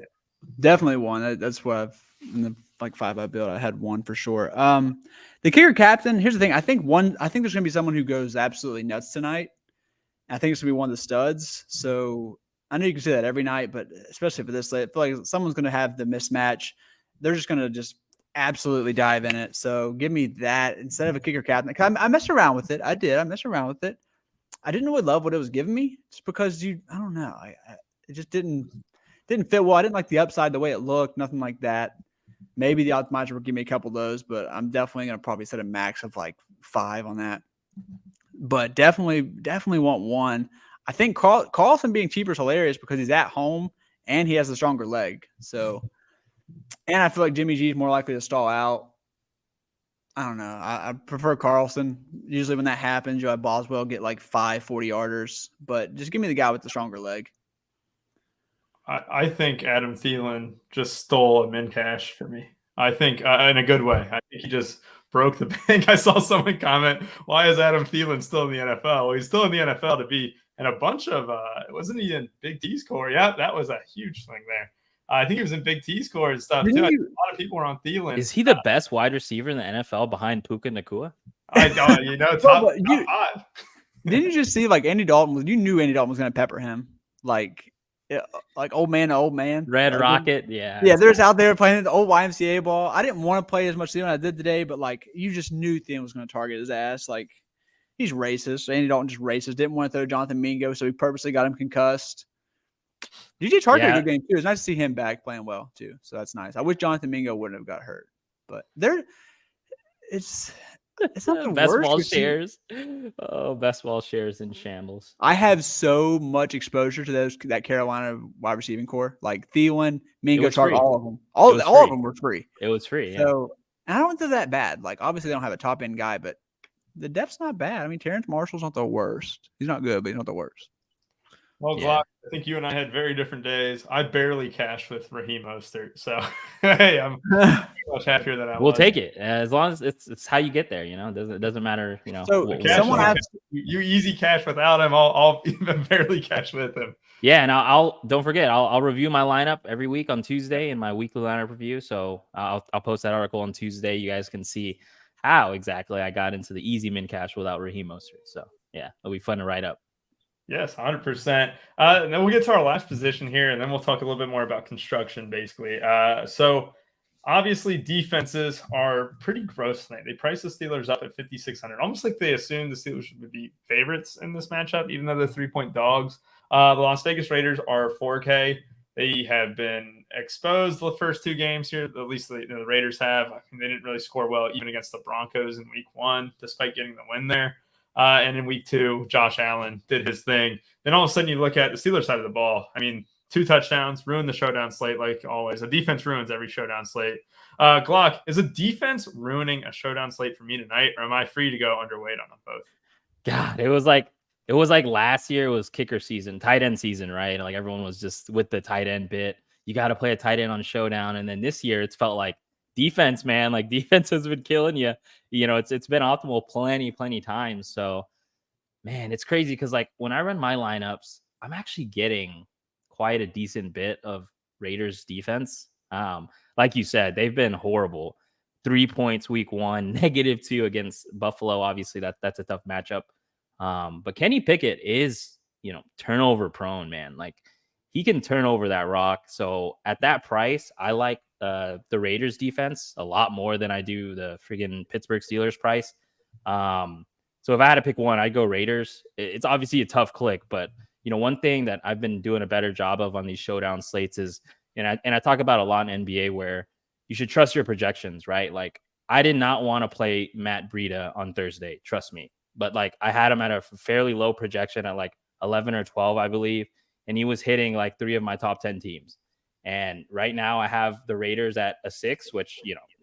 Definitely 1. That's what I've in the 5 I built. I had 1 for sure. The kicker captain. Here's the thing. I think there's gonna be someone who goes absolutely nuts tonight. I think it's gonna be one of the studs. So I know you can say that every night, but especially for this late, I feel like someone's gonna have the mismatch. They're just gonna absolutely dive in it. So give me that instead of a kicker captain. I messed around with it. I did. I messed around with it. I didn't really love what it was giving me just because I don't know. It just didn't fit well. I didn't like the upside, the way it looked, nothing like that. Maybe the optimizer will give me a couple of those, but I'm definitely going to probably set a max of 5 on that. But definitely want 1. I think Carlson being cheaper is hilarious because he's at home and he has a stronger leg. So, and I feel like Jimmy G is more likely to stall out. I don't know. I prefer Carlson. Usually when that happens, you'll have Boswell get 5 40-yarders. But just give me the guy with the stronger leg. I think Adam Thielen just stole a min cash for me. I think in a good way. I think he just broke the bank. I saw someone comment, why is Adam Thielen still in the NFL? Well, he's still in the NFL to be in a bunch of wasn't he in Big T's core? Yeah, that was a huge thing there. I think he was in Big T's core and stuff too. A lot of people were on Thielen. Is he the best wide receiver in the NFL behind Puka Nacua? Top 5. Didn't you just see Andy Dalton? You knew Andy Dalton was going to pepper him, like old man to old man. Red Rocket, yeah. Yeah, they're out there playing the old YMCA ball. I didn't want to play as much Thielen as I did today, but you just knew Thielen was going to target his ass. He's racist. Andy Dalton just racist. Didn't want to throw Jonathan Mingo, so he purposely got him concussed. DJ Chark had a good game too. It's nice to see him back playing well too. So that's nice. I wish Jonathan Mingo wouldn't have got hurt, but it's not the best worst. Ball shares. Oh, best ball shares in shambles. I have so much exposure to that Carolina wide receiving core, like Thielen, Mingo, Chark, all of them. All of them were free. It was free. Yeah. So I don't think that bad. Obviously they don't have a top end guy, but the depth's not bad. I mean, Terrence Marshall's not the worst. He's not good, but he's not the worst. Well, Glock, I think you and I had very different days. I barely cashed with Raheem Mostert, so hey, I'm much happier than I was. We'll take it as long as it's how you get there. It doesn't matter. So someone asked you easy cash without him. I'll even barely cash with him. Yeah, and I'll don't forget. I'll review my lineup every week on Tuesday in my weekly lineup review. So I'll post that article on Tuesday. You guys can see how exactly I got into the easy min cash without Raheem Mostert. So yeah, it'll be fun to write up. Yes, 100%. And then we'll get to our last position here, and then we'll talk a little bit more about construction, basically. So obviously defenses are pretty gross tonight. They priced the Steelers up at 5,600, almost like they assumed the Steelers would be favorites in this matchup, even though they're 3-point dogs. The Las Vegas Raiders are 4K. They have been exposed the first 2 games here, at least the Raiders have. I mean, they didn't really score well even against the Broncos in week 1, despite getting the win there. And in week 2, Josh Allen did his thing. Then all of a sudden you look at the Steelers side of the ball. I mean, 2 touchdowns, ruined the showdown slate like always. A defense ruins every showdown slate. Glock, is a defense ruining a showdown slate for me tonight, or am I free to go underweight on them both? God, it was like last year was kicker season, tight end season, right? Everyone was just with the tight end bit. You got to play a tight end on showdown. And then this year it's felt like defense, man. Defense has been killing you. It's been optimal plenty times. So, man, it's crazy because when I run my lineups, I'm actually getting quite a decent bit of Raiders defense. Like you said, they've been horrible. 3 points week 1, -2 against Buffalo. Obviously, that's a tough matchup. But Kenny Pickett is, turnover prone, man. Like, he can turn over that rock. So at that price, I like the Raiders defense a lot more than I do the friggin' Pittsburgh Steelers price. So if I had to pick one, I'd go Raiders. It's obviously a tough click, but one thing that I've been doing a better job of on these showdown slates is, and I talk about a lot in NBA, where you should trust your projections, right? Like, I did not want to play Matt Breida on Thursday, trust me. But like, I had him at a fairly low projection at like 11 or 12, I believe. And he was hitting like 3 of my top 10 teams. And right now I have the Raiders at a 6, which,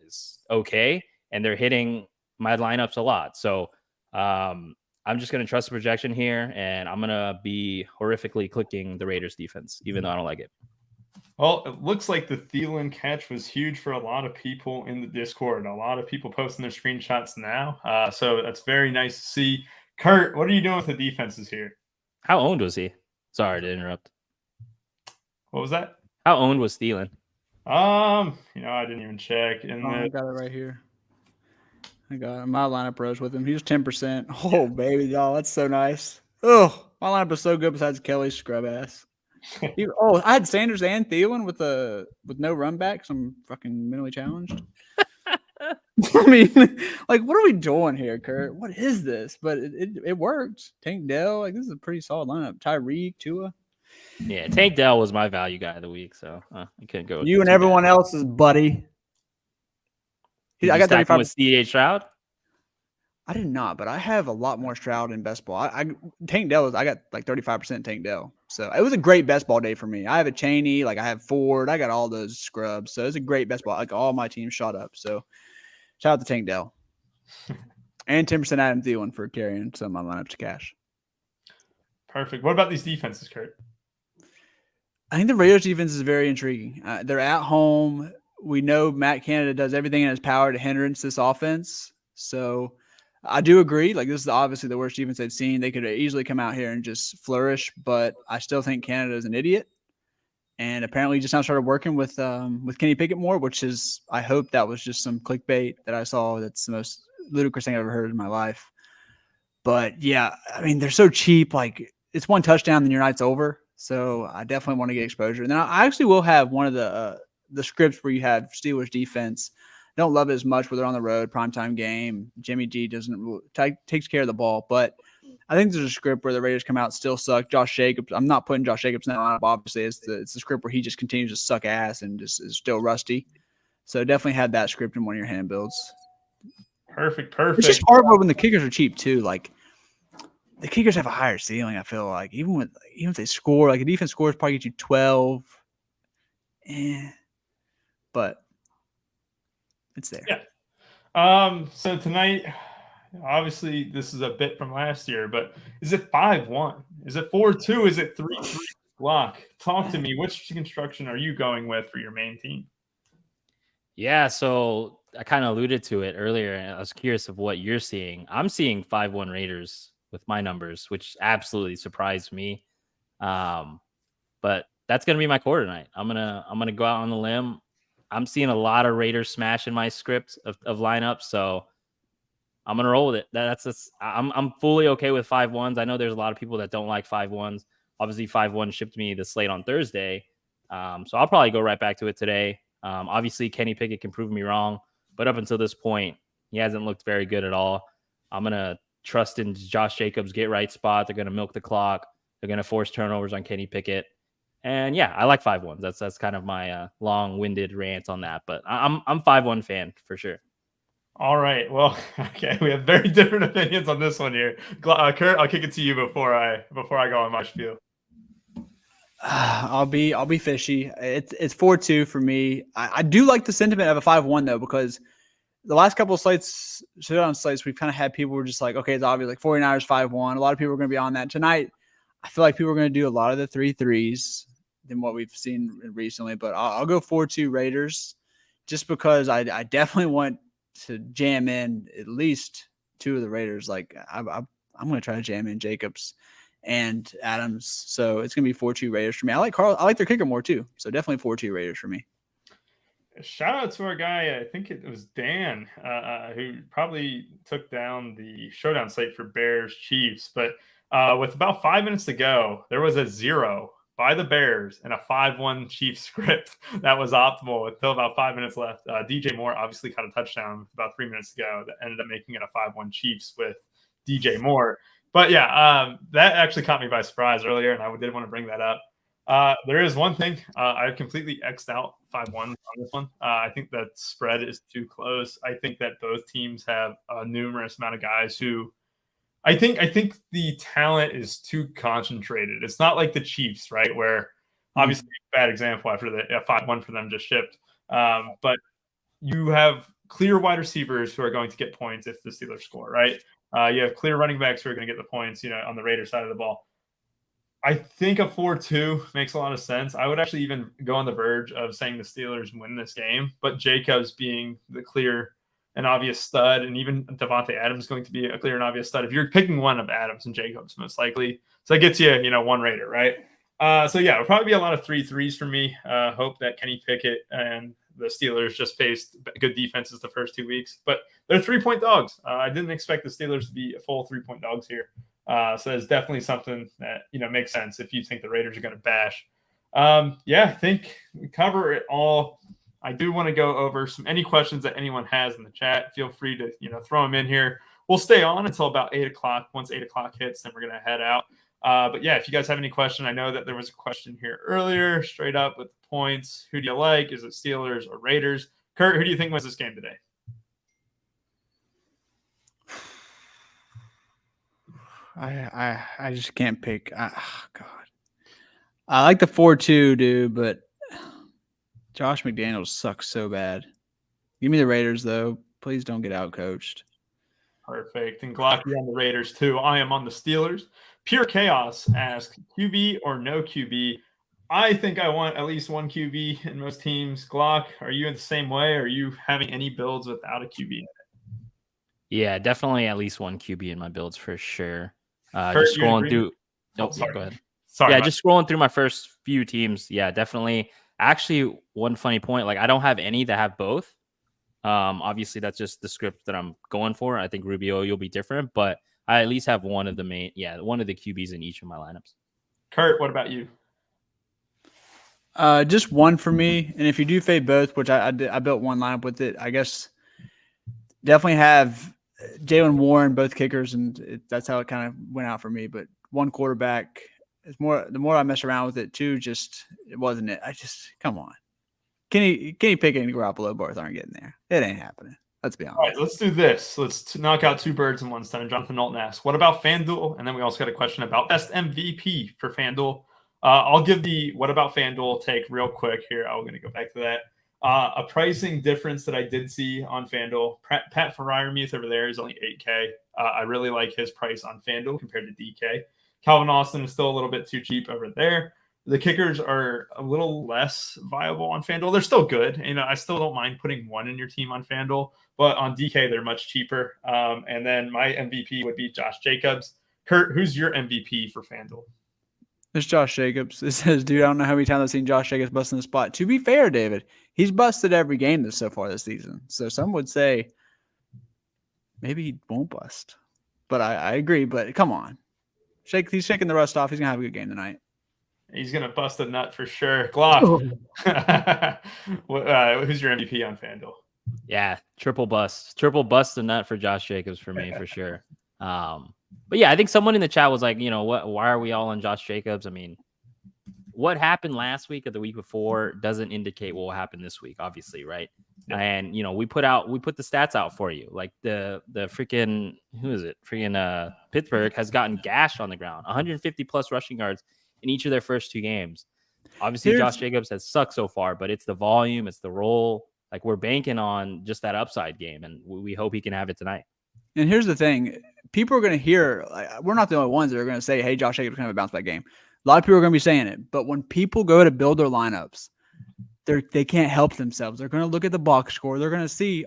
is okay. And they're hitting my lineups a lot. So I'm just going to trust the projection here. And I'm going to be horrifically clicking the Raiders defense, even though I don't like it. Well, it looks like the Thielen catch was huge for a lot of people in the Discord. A lot of people posting their screenshots now. So that's very nice to see. Kurt, what are you doing with the defenses here? How owned was he? Sorry to interrupt. What was that? How owned was Thielen? I didn't even check. I got it right here. I got my lineup rose with him. He was 10%. Oh, baby, y'all, that's so nice. Oh, my lineup was so good besides Kelly's scrub ass. I had Sanders and Thielen with no run backs. I'm fucking mentally challenged. I mean, like, what are we doing here, Kurt? What is this? But it worked. Tank Dell, like, this is a pretty solid lineup. Tyreek, Tua. Yeah, Tank Dell was my value guy of the week, so I couldn't go with you and everyone else's, buddy. I got 35 with CJ Stroud. I did not, but I have a lot more Stroud in best ball. Tank Dell I got like 35% Tank Dell. So it was a great best ball day for me. I have a Chaney, like I have Ford, I got all those scrubs. So it's a great best ball. Like all my teams shot up. So shout out to Tank Dell. And 10% Adam Thielen for carrying some of my lineup to cash. Perfect. What about these defenses, Kurt? I think the Raiders defense is very intriguing. They're at home. We know Matt Canada does everything in his power to hindrance this offense. So I do agree. Like, this is obviously the worst defense they've seen. They could easily come out here and just flourish, but I still think Canada is an idiot. And apparently just now started working with Kenny Pickett more, which is, I hope that was just some clickbait that I saw. That's the most ludicrous thing I've ever heard in my life. But yeah, I mean, they're so cheap. Like, it's one touchdown, then your night's over. So I definitely want to get exposure. And then I actually will have one of the scripts where you have Steelers defense. Don't love it as much where they're on the road, primetime game. Jimmy G takes care of the ball. But I think there's a script where the Raiders come out still suck. Josh Jacobs, I'm not putting Josh Jacobs in that lineup. Obviously, it's the script where he just continues to suck ass and just is still rusty. So definitely have that script in one of your hand builds. Perfect. It's just hard when the kickers are cheap too. Like, the kickers have a higher ceiling, I feel like. Even if they score, like a defense scores probably get you 12. But it's there. Yeah. So tonight, obviously, this is a bit from last year, but is it 5-1? Is it 4-2? Is it 3-3? Lock. Talk to me. Which construction are you going with for your main team? Yeah, so I kind of alluded to it earlier, and I was curious of what you're seeing. I'm seeing 5-1 Raiders with my numbers, which absolutely surprised me. But that's gonna be my core tonight. I'm gonna go out on the limb. I'm seeing a lot of Raiders smash in my script of lineups, so I'm gonna roll with it. I'm fully okay with 5-1s. I know there's a lot of people that don't like 5-1s. Obviously, 5-1 shipped me the slate on Thursday, so I'll probably go right back to it today. Obviously, Kenny Pickett can prove me wrong, but up until this point, he hasn't looked very good at all. I'm gonna trust in Josh Jacobs, get right spot. They're gonna milk the clock. They're gonna force turnovers on Kenny Pickett. And yeah, I like 5-1s. That's kind of my long-winded rant on that. But I'm 5-1 fan for sure. All right. Well, okay. We have very different opinions on this one here. Kurt, I'll kick it to you before I go on my spiel. I'll be fishy. It's 4-2 for me. I do like the sentiment of a 5-1 though, because the last couple of showdown slates, we've kind of had people who were just like, okay, it's obvious, like 49ers 5-1. A lot of people are going to be on that tonight. I feel like people are going to do a lot of the 3-3s than what we've seen recently, but I'll go 4-2 Raiders just because I definitely want to jam in at least 2 of the Raiders. Like I'm going to try to jam in Jacobs and Adams. So it's going to be 4-2 Raiders for me. I like their kicker more too. So definitely 4-2 Raiders for me. Shout out to our guy, I think it was Dan, who probably took down the showdown slate for Bears Chiefs. But with about 5 minutes to go, there was a 0 by the Bears and a 5-1 Chiefs script that was optimal until about 5 minutes left. DJ Moore obviously caught a touchdown with about 3 minutes to go that ended up making it a 5-1 Chiefs with DJ Moore. But yeah, that actually caught me by surprise earlier, and I did want to bring that up. There is one thing I completely X'd out 5-1 on this one. I think that spread is too close. I think that both teams have a numerous amount of guys who I think the talent is too concentrated. It's not like the Chiefs, right? Where obviously bad example after the 5-1 for them just shipped. But you have clear wide receivers who are going to get points if the Steelers score, right? You have clear running backs who are going to get the points, on the Raiders side of the ball. I think a 4-2 makes a lot of sense. I would actually even go on the verge of saying the Steelers win this game, but Jacobs being the clear and obvious stud, and even Devontae Adams going to be a clear and obvious stud. If you're picking one of Adams and Jacobs, most likely. So that gets you, one Raider, right? So yeah, it'll probably be a lot of 3-3s for me. Hope that Kenny Pickett and the Steelers just faced good defenses the first 2 weeks, but they're 3-point dogs. I didn't expect the Steelers to be full 3-point dogs here. So it's definitely something that, makes sense if you think the Raiders are going to bash. I think we cover it all. I do want to go over any questions that anyone has in the chat. Feel free to, throw them in here. We'll stay on until about 8 o'clock. Once 8 o'clock hits, then we're going to head out. But yeah, if you guys have any question, I know that there was a question here earlier, straight up with the points. Who do you like? Is it Steelers or Raiders? Kurt, who do you think wins this game today? I just can't pick. God, I like the 4-2, dude, but Josh McDaniels sucks so bad. Give me the Raiders, though. Please don't get outcoached. Perfect. And Glock, you're on the Raiders, too. I am on the Steelers. Pure Chaos asks, QB or no QB? I think I want at least one QB in most teams. Glock, are you in the same way? Are you having any builds without a QB in it? Yeah, definitely at least one QB in my builds for sure. Kurt, just scrolling through. Sorry. Go ahead. Sorry. Yeah, just scrolling through my first few teams. Yeah, definitely. Actually, one funny point, I don't have any that have both. Obviously, that's just the script that I'm going for. I think Rubio, you'll be different, but I at least have one of the QBs in each of my lineups. Kurt, what about you? Just one for me. And if you do fade both, which I built one lineup with it, I guess definitely have Jalen Warren, both kickers, and that's how it kind of went out for me. But one quarterback, the more I mess around with it too, it wasn't it. Come on. Kenny Pickett and Garoppolo both aren't getting there. It ain't happening. Let's be honest. All right, let's do this. Let's knock out two birds in one stone. Jonathan Knowlton asks, what about FanDuel? And then we also got a question about best MVP for FanDuel. I'll give the what about FanDuel take real quick here. I'm going to go back to that. A pricing difference that I did see on FanDuel. Pat Freiermuth over there is only $8K. I really like his price on FanDuel compared to DK. Calvin Austin is still a little bit too cheap over there. The kickers are a little less viable on FanDuel. They're still good. I still don't mind putting one in your team on FanDuel, but on DK, they're much cheaper. And then my MVP would be Josh Jacobs. Kurt, who's your MVP for FanDuel? It's Josh Jacobs. It says, dude, I don't know how many times I've seen Josh Jacobs busting the spot. To be fair, David, he's busted every game so far this season. So some would say maybe he won't bust. But I agree. But come on. He's shaking the rust off. He's going to have a good game tonight. He's going to bust a nut for sure. Glock, who's your MVP on FanDuel? Yeah, triple bust a nut for Josh Jacobs for me, for sure. But yeah, I think someone in the chat was like, why are we all on Josh Jacobs? I mean, what happened last week or the week before doesn't indicate what will happen this week, obviously, right? Yeah. And we put the stats out for you. Like the freaking Pittsburgh has gotten gashed on the ground, 150 plus rushing yards in each of their first two games. Obviously, Josh Jacobs has sucked so far, but it's the volume, it's the role. Like we're banking on just that upside game, and we hope he can have it tonight. And here's the thing. People are going to hear, we're not the only ones that are going to say, hey, Josh Jacobs can have a bounce back game. A lot of people are going to be saying it. But when people go to build their lineups, they can't help themselves. They're going to look at the box score. They're going to see,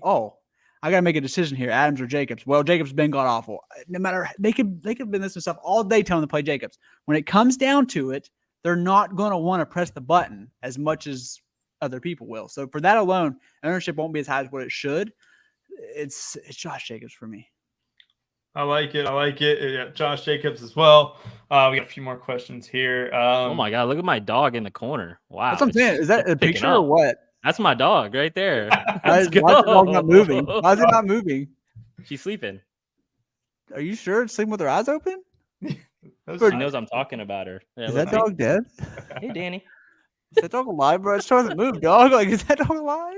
I got to make a decision here, Adams or Jacobs. Well, Jacobs has been god awful. No matter they could have been listening to stuff all day telling them to play Jacobs. When it comes down to it, they're not going to want to press the button as much as other people will. So for that alone, ownership won't be as high as what it should. It's Josh Jacobs for me. I like it. Yeah, Josh Jacobs as well. We got a few more questions here. Oh my God, look at my dog in the corner. Wow. That's what I'm saying. Is that a picture or what? That's my dog right there. Why is the dog not moving? Why is it not moving? She's sleeping. Are you sure? Sleeping with her eyes open? She knows I'm talking about her. Yeah, is that dog dead? Hey, Danny. Is that dog alive, bro? It still hasn't moved, dog. Like, is that dog alive?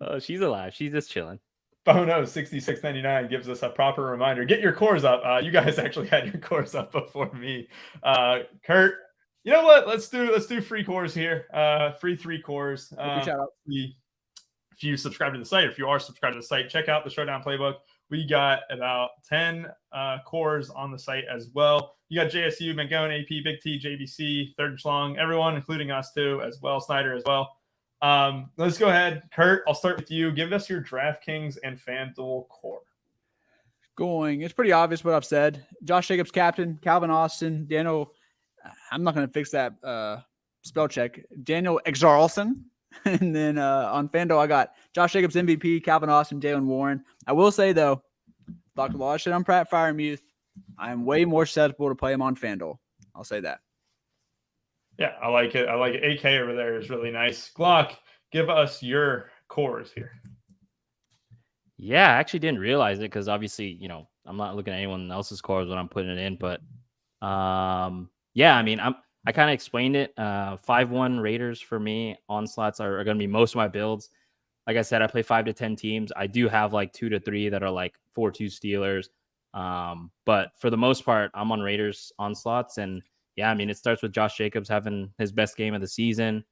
Oh, she's alive. She's just chilling. Bono 66.99 gives us a proper reminder. Get your cores up. You guys actually had your cores up before me. Kurt, you know what? Let's do free cores here. Free 3 cores. Shout out. If you subscribe to the site, or if you are subscribed to the site, check out the Showdown playbook. We got about 10 cores on the site as well. You got JSU, Mangone, AP, BigT, JBC, Third and Schlong, everyone, including us too, as well, Snyder as well. Let's go ahead. Kurt, I'll start with you. Give us your DraftKings and FanDuel core. It's pretty obvious what I've said. Josh Jacobs, captain. Calvin Austin. Daniel, I'm not going to fix that spell check. Daniel Exarlson. And then on FanDuel, I got Josh Jacobs, MVP, Calvin Austin, Jalen Warren. I will say, though, talked a lot of shit on Pratt Firemuth. I am way more susceptible to play him on FanDuel. I'll say that. Yeah, I like it. AK over there is really nice. Glock, give us your cores here. Yeah, I actually didn't realize it because obviously, I'm not looking at anyone else's cores when I'm putting it in. But yeah, I mean, I kind of explained it. 5-1 Raiders for me. Onslaughts are going to be most of my builds. Like I said, I play 5 to 10 teams. I do have like 2 to 3 that are like 4-2 Steelers. But for the most part, I'm on Raiders onslaughts. And yeah, I mean, it starts with Josh Jacobs having his best game of the season.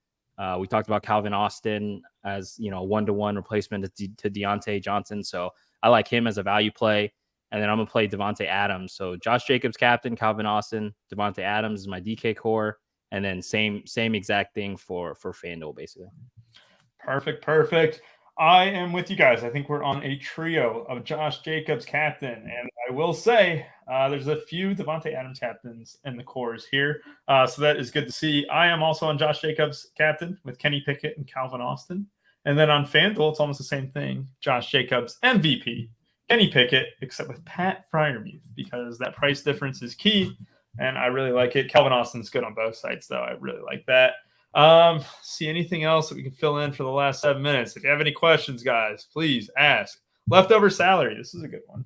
We talked about Calvin Austin as, a 1-to-1 replacement to Deontay Johnson. So I like him as a value play. And then I'm going to play Devontae Adams. So Josh Jacobs, captain, Calvin Austin, Devontae Adams is my DK core. And then same exact thing for FanDuel, basically. Perfect. I am with you guys. I think we're on a trio of Josh Jacobs, captain. And I will say there's a few Devontae Adams captains in the cores here. So that is good to see. I am also on Josh Jacobs, captain, with Kenny Pickett and Calvin Austin. And then on FanDuel, it's almost the same thing. Josh Jacobs, MVP. Kenny Pickett, except with Pat Freiermuth, because that price difference is key, and I really like it. Calvin Austin's good on both sides, though. I really like that. See anything else that we can fill in for the last 7 minutes? If you have any questions, guys, please ask. Leftover salary. This is a good one.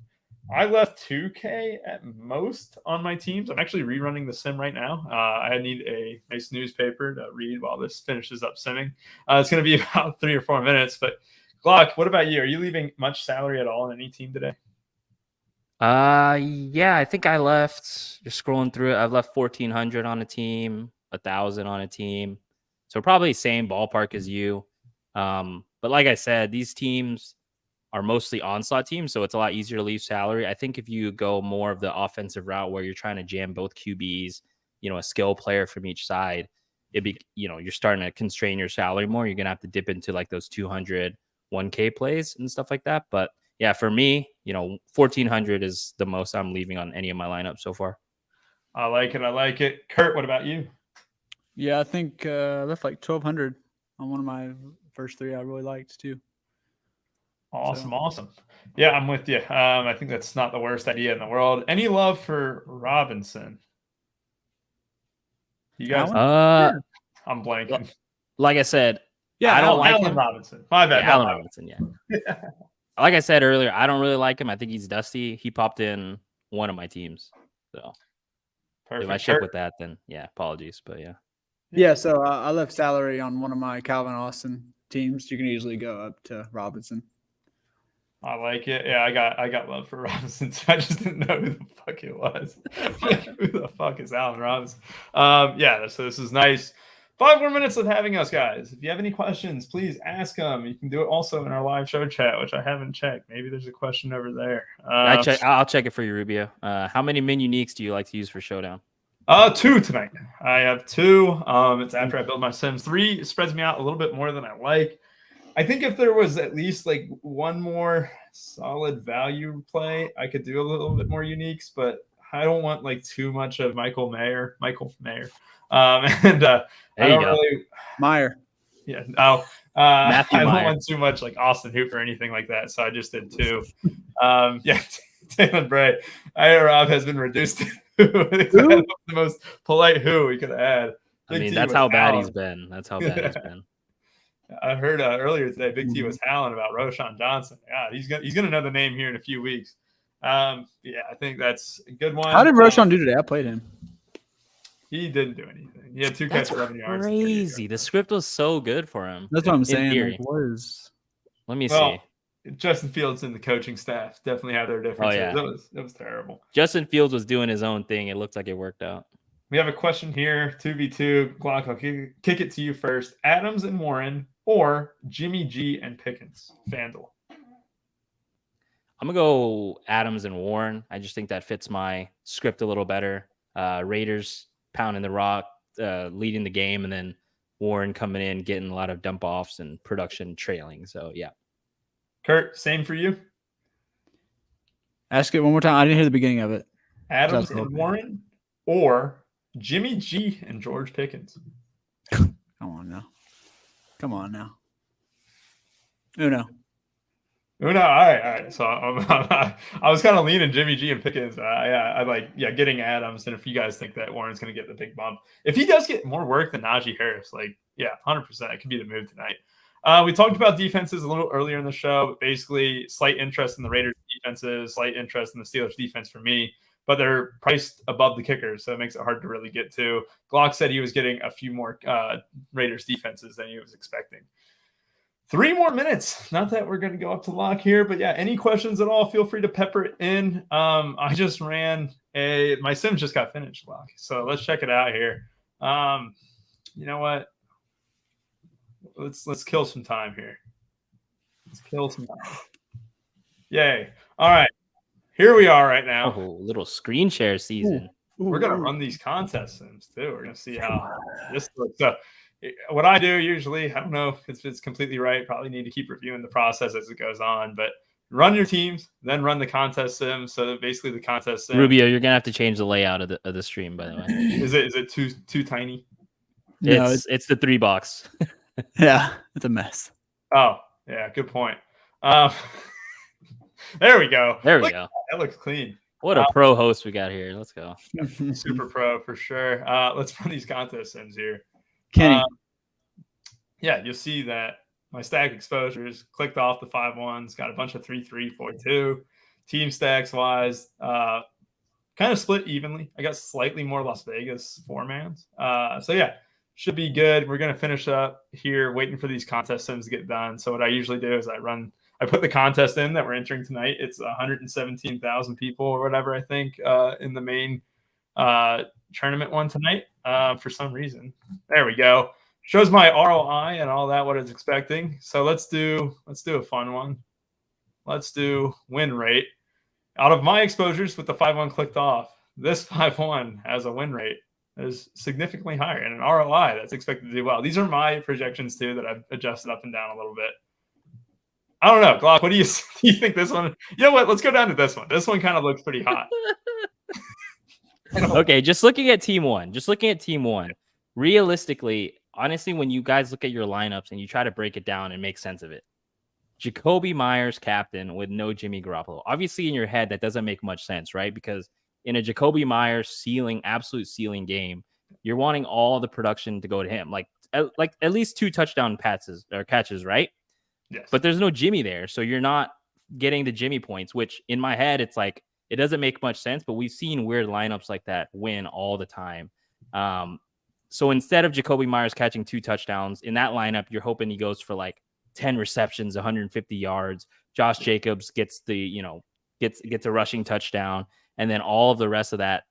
I left 2K at most on my teams. I'm actually rerunning the sim right now. I need a nice newspaper to read while this finishes up simming. It's going to be about 3 or 4 minutes, but Glock, what about you? Are you leaving much salary at all in any team today? Yeah, I think I left, just scrolling through it, I've left 1,400 on a team, 1,000 on a team. So probably same ballpark as you. But like I said, these teams are mostly onslaught teams, so it's a lot easier to leave salary. I think if you go more of the offensive route where you're trying to jam both QBs, a skill player from each side, you're starting to constrain your salary more. You're going to have to dip into like those 200 1K plays and stuff like that. But yeah, for me, 1,400 is the most I'm leaving on any of my lineups so far. I like it. Kurt, what about you? Yeah, I think I left like 1,200 on one of my first 3 I really liked too. Awesome. Yeah, I'm with you. I think that's not the worst idea in the world. Any love for Robinson? You guys? I'm blanking. Like I said, yeah, I don't like Allen him. Robinson. My bad. Yeah, Allen Robinson, yeah. Like I said earlier, I don't really like him. I think he's dusty. He popped in one of my teams. So perfect. If I ship with that, then yeah, apologies. But yeah. Yeah, so I left salary on one of my Calvin Austin teams. You can easily go up to Robinson. I like it. Yeah, I got love for Robinson. So I just didn't know who the fuck it was. Who the fuck is Allen Robinson? Yeah, so this is nice. 5 more minutes of having us, guys. If you have any questions, please ask them. You can do it also in our live show chat, which I haven't checked. Maybe there's a question over there. I'll check it for you, Rubio. How many min uniques do you like to use for Showdown? 2 tonight. I have 2. It's after I build my Sims. 3 spreads me out a little bit more than I like. I think if there was at least like one more solid value play. I could do a little bit more uniques, but I don't want like too much of Michael Mayer. And I don't really Meyer. Yeah, no. Matthew I don't Meyer. want too much like Austin Hooper or anything like that, so I just did 2. Taylor Bray. JSURab has been reduced to the most polite who we could have had. I mean, that's how bad he's been. That's how bad he's been. I heard earlier today, Big T was howling about Roshan Johnson. Yeah, he's gonna know the name here in a few weeks. I think that's a good one. How did Roshan do today? I played him. He didn't do anything. He had 2 catches, 11 yards. Crazy. The script was so good for him. That's what I'm saying. Like, Let me see. Justin Fields and the coaching staff definitely had their differences. Oh, yeah. It was terrible. Justin Fields was doing his own thing. It looked like it worked out. We have a question here, 2v2. Glock, I'll kick it to you first. Adams and Warren or Jimmy G and Pickens? FanDuel. I'm going to go Adams and Warren. I just think that fits my script a little better. Raiders pounding the rock, leading the game, and then Warren coming in, getting a lot of dump offs and production trailing. So, yeah. Kurt, same for you? Ask it one more time. I didn't hear the beginning of it. Adams and Warren or Jimmy G and George Pickens? Come on now. Uno. All right. So I was kind of leaning Jimmy G and Pickens. Getting Adams. And if you guys think that Warren's going to get the big bump, if he does get more work than Najee Harris, 100%, it could be the move tonight. We talked about defenses a little earlier in the show, but basically slight interest in the Raiders defenses, slight interest in the Steelers defense for me, but they're priced above the kickers, so it makes it hard to really get to. Glock said he was getting a few more Raiders defenses than he was expecting. 3 more minutes. Not that we're going to go up to lock here, but yeah, any questions at all, feel free to pepper it in. I just ran my Sims just got finished, Glock. So let's check it out here. You know what? Let's kill some time here. Let's kill some time. Yay. All right. Here we are right now. Oh, little screen share season. We're going to run these contest sims too. We're going to see how this looks. So what I do usually, I don't know if it's completely right. Probably need to keep reviewing the process as it goes on, but run your teams, then run the contest sim. So basically the contest sim. Rubio, you're going to have to change the layout of the stream, by the way. Is it too tiny? No, it's the 3 box. Yeah, it's a mess. Oh, yeah, good point. There we go. That looks clean. What a pro host we got here. Let's go. Super pro for sure. Let's run these contest sims here. Kenny. You'll see that my stack exposures clicked off the 5-1s, got a bunch of 3-3, 4-2. Team stacks wise, kind of split evenly. I got slightly more Las Vegas 4-mans. Should be good. We're going to finish up here waiting for these contest sims to get done. So what I usually do is I put the contest in that we're entering tonight. It's 117,000 people or whatever, I think, in the main tournament one tonight for some reason. There we go. Shows my ROI and all that, what it's expecting. So let's do a fun one. Let's do win rate. Out of my exposures with the 5-1 clicked off, this 5-1 has a win rate that is significantly higher and an ROI that's expected to do well. These are my projections too that I've adjusted up and down a little bit. I don't know, Glock. What do you think this one? You know what? Let's go down to this one. This one kind of looks pretty hot. Okay, just looking at team one. Realistically, honestly, when you guys look at your lineups and you try to break it down and make sense of it, Jacoby Myers captain with no Jimmy Garoppolo. Obviously, in your head, that doesn't make much sense, right? Because in a Jacoby Myers absolute ceiling game, you're wanting all the production to go to him, like at least 2 touchdown passes or catches, right? Yes. But there's no Jimmy there, so you're not getting the Jimmy points. Which in my head, it's like it doesn't make much sense. But we've seen weird lineups like that win all the time. So instead of Jacoby Myers catching 2 touchdowns in that lineup, you're hoping he goes for like 10 receptions, 150 yards. Josh Jacobs gets gets a rushing touchdown, and then all of the rest of that,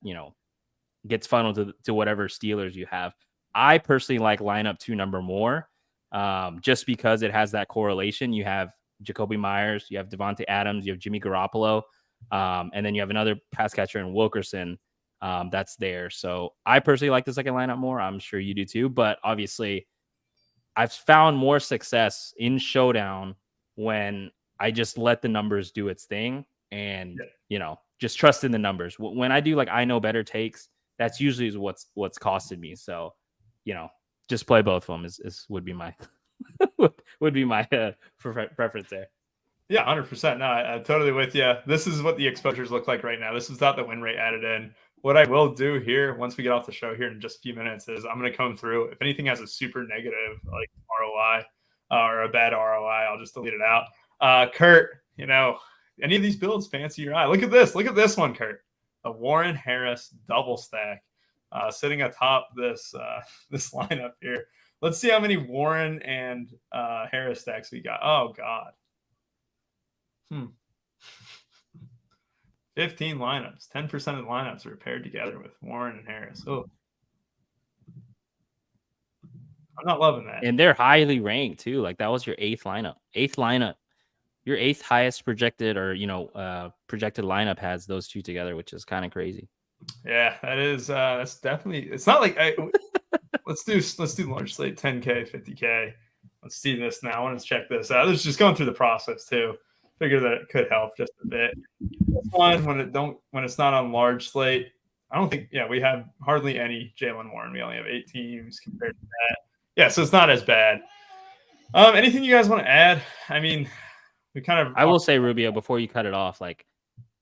gets funneled to whatever Steelers you have. I personally like lineup 2 number more, just because it has that correlation. You have Jacoby Myers, you have Devontae Adams, you have Jimmy Garoppolo, and then you have another pass catcher in Wilkerson that's there. So I personally like the second lineup more. I'm sure you do too, but obviously I've found more success in Showdown when I just let the numbers do its thing and, just trust in the numbers. When I do like I know better takes, that's usually what's costed me. So, just play both of them would be my preference there. Yeah, 100%. No, I'm totally with you. This is what the exposures look like right now. This is without the win rate added in. What I will do here, once we get off the show here in just a few minutes, is I'm going to come through. If anything has a super negative like ROI or a bad ROI, I'll just delete it out. Kurt, any of these builds fancy your eye? Look at this. Look at this one, Kurt. A Warren Harris double stack sitting atop this lineup here. Let's see how many Warren and Harris stacks we got. Oh, God. 15 lineups. 10% of the lineups are paired together with Warren and Harris. Oh, I'm not loving that. And they're highly ranked too. Like that was your eighth lineup. Your eighth highest projected or projected lineup has those two together, which is kind of crazy. Yeah, that is. That's definitely. It's not like let's do large slate 10K, 50K. Let's see this now. I want to check this out. This is just going through the process too. Figure that it could help just a bit. This one, when it's not on large slate, I don't think we have hardly any Jalen Warren. We only have 8 teams compared to that. Yeah, so it's not as bad. Anything you guys want to add? I mean, I will say, Rubio, before you cut it off, like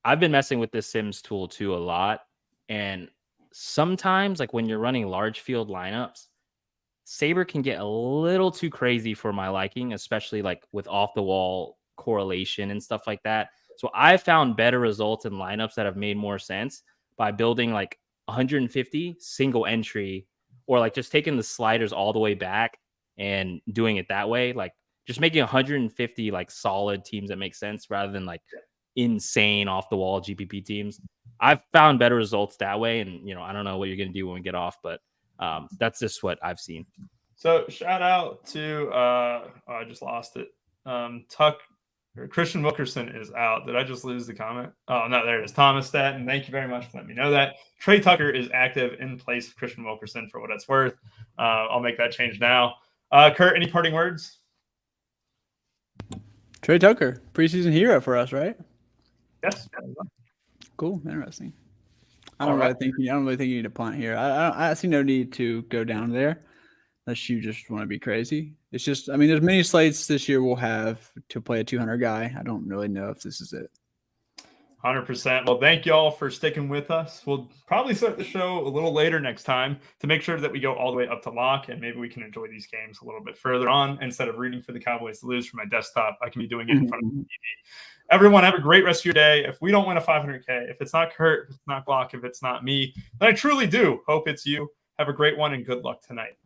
I've been messing with this Sims tool too a lot, and sometimes like when you're running large field lineups, Saber can get a little too crazy for my liking, especially like with off the wall correlation and stuff like that. So I found better results in lineups that have made more sense by building like 150 single entry, or like just taking the sliders all the way back and doing it that way. Like just making 150 like solid teams that make sense rather than like insane off the wall GPP teams. I've found better results that way. And, I don't know what you're going to do when we get off, but that's just what I've seen. So shout out to, I just lost it. Christian Wilkerson is out. Did I just lose the comment? Oh, no, there it is. Thomas Staten. Thank you very much for letting me know that. Trey Tucker is active in place of Christian Wilkerson for what it's worth. I'll make that change now. Kurt, any parting words? Trey Tucker, preseason hero for us, right? Yes. Cool. Interesting. I don't really think you need to punt here. I see no need to go down there unless you just want to be crazy. It's just, there's many slates this year we'll have to play a 200 guy. I don't really know if this is it. 100%. Well, thank you all for sticking with us. We'll probably start the show a little later next time to make sure that we go all the way up to lock, and maybe we can enjoy these games a little bit further on. Instead of rooting for the Cowboys to lose from my desktop, I can be doing it in front of the TV. Everyone, have a great rest of your day. If we don't win a 500K, if it's not Kurt, if it's not Glock, if it's not me, then I truly do hope it's you. Have a great one and good luck tonight.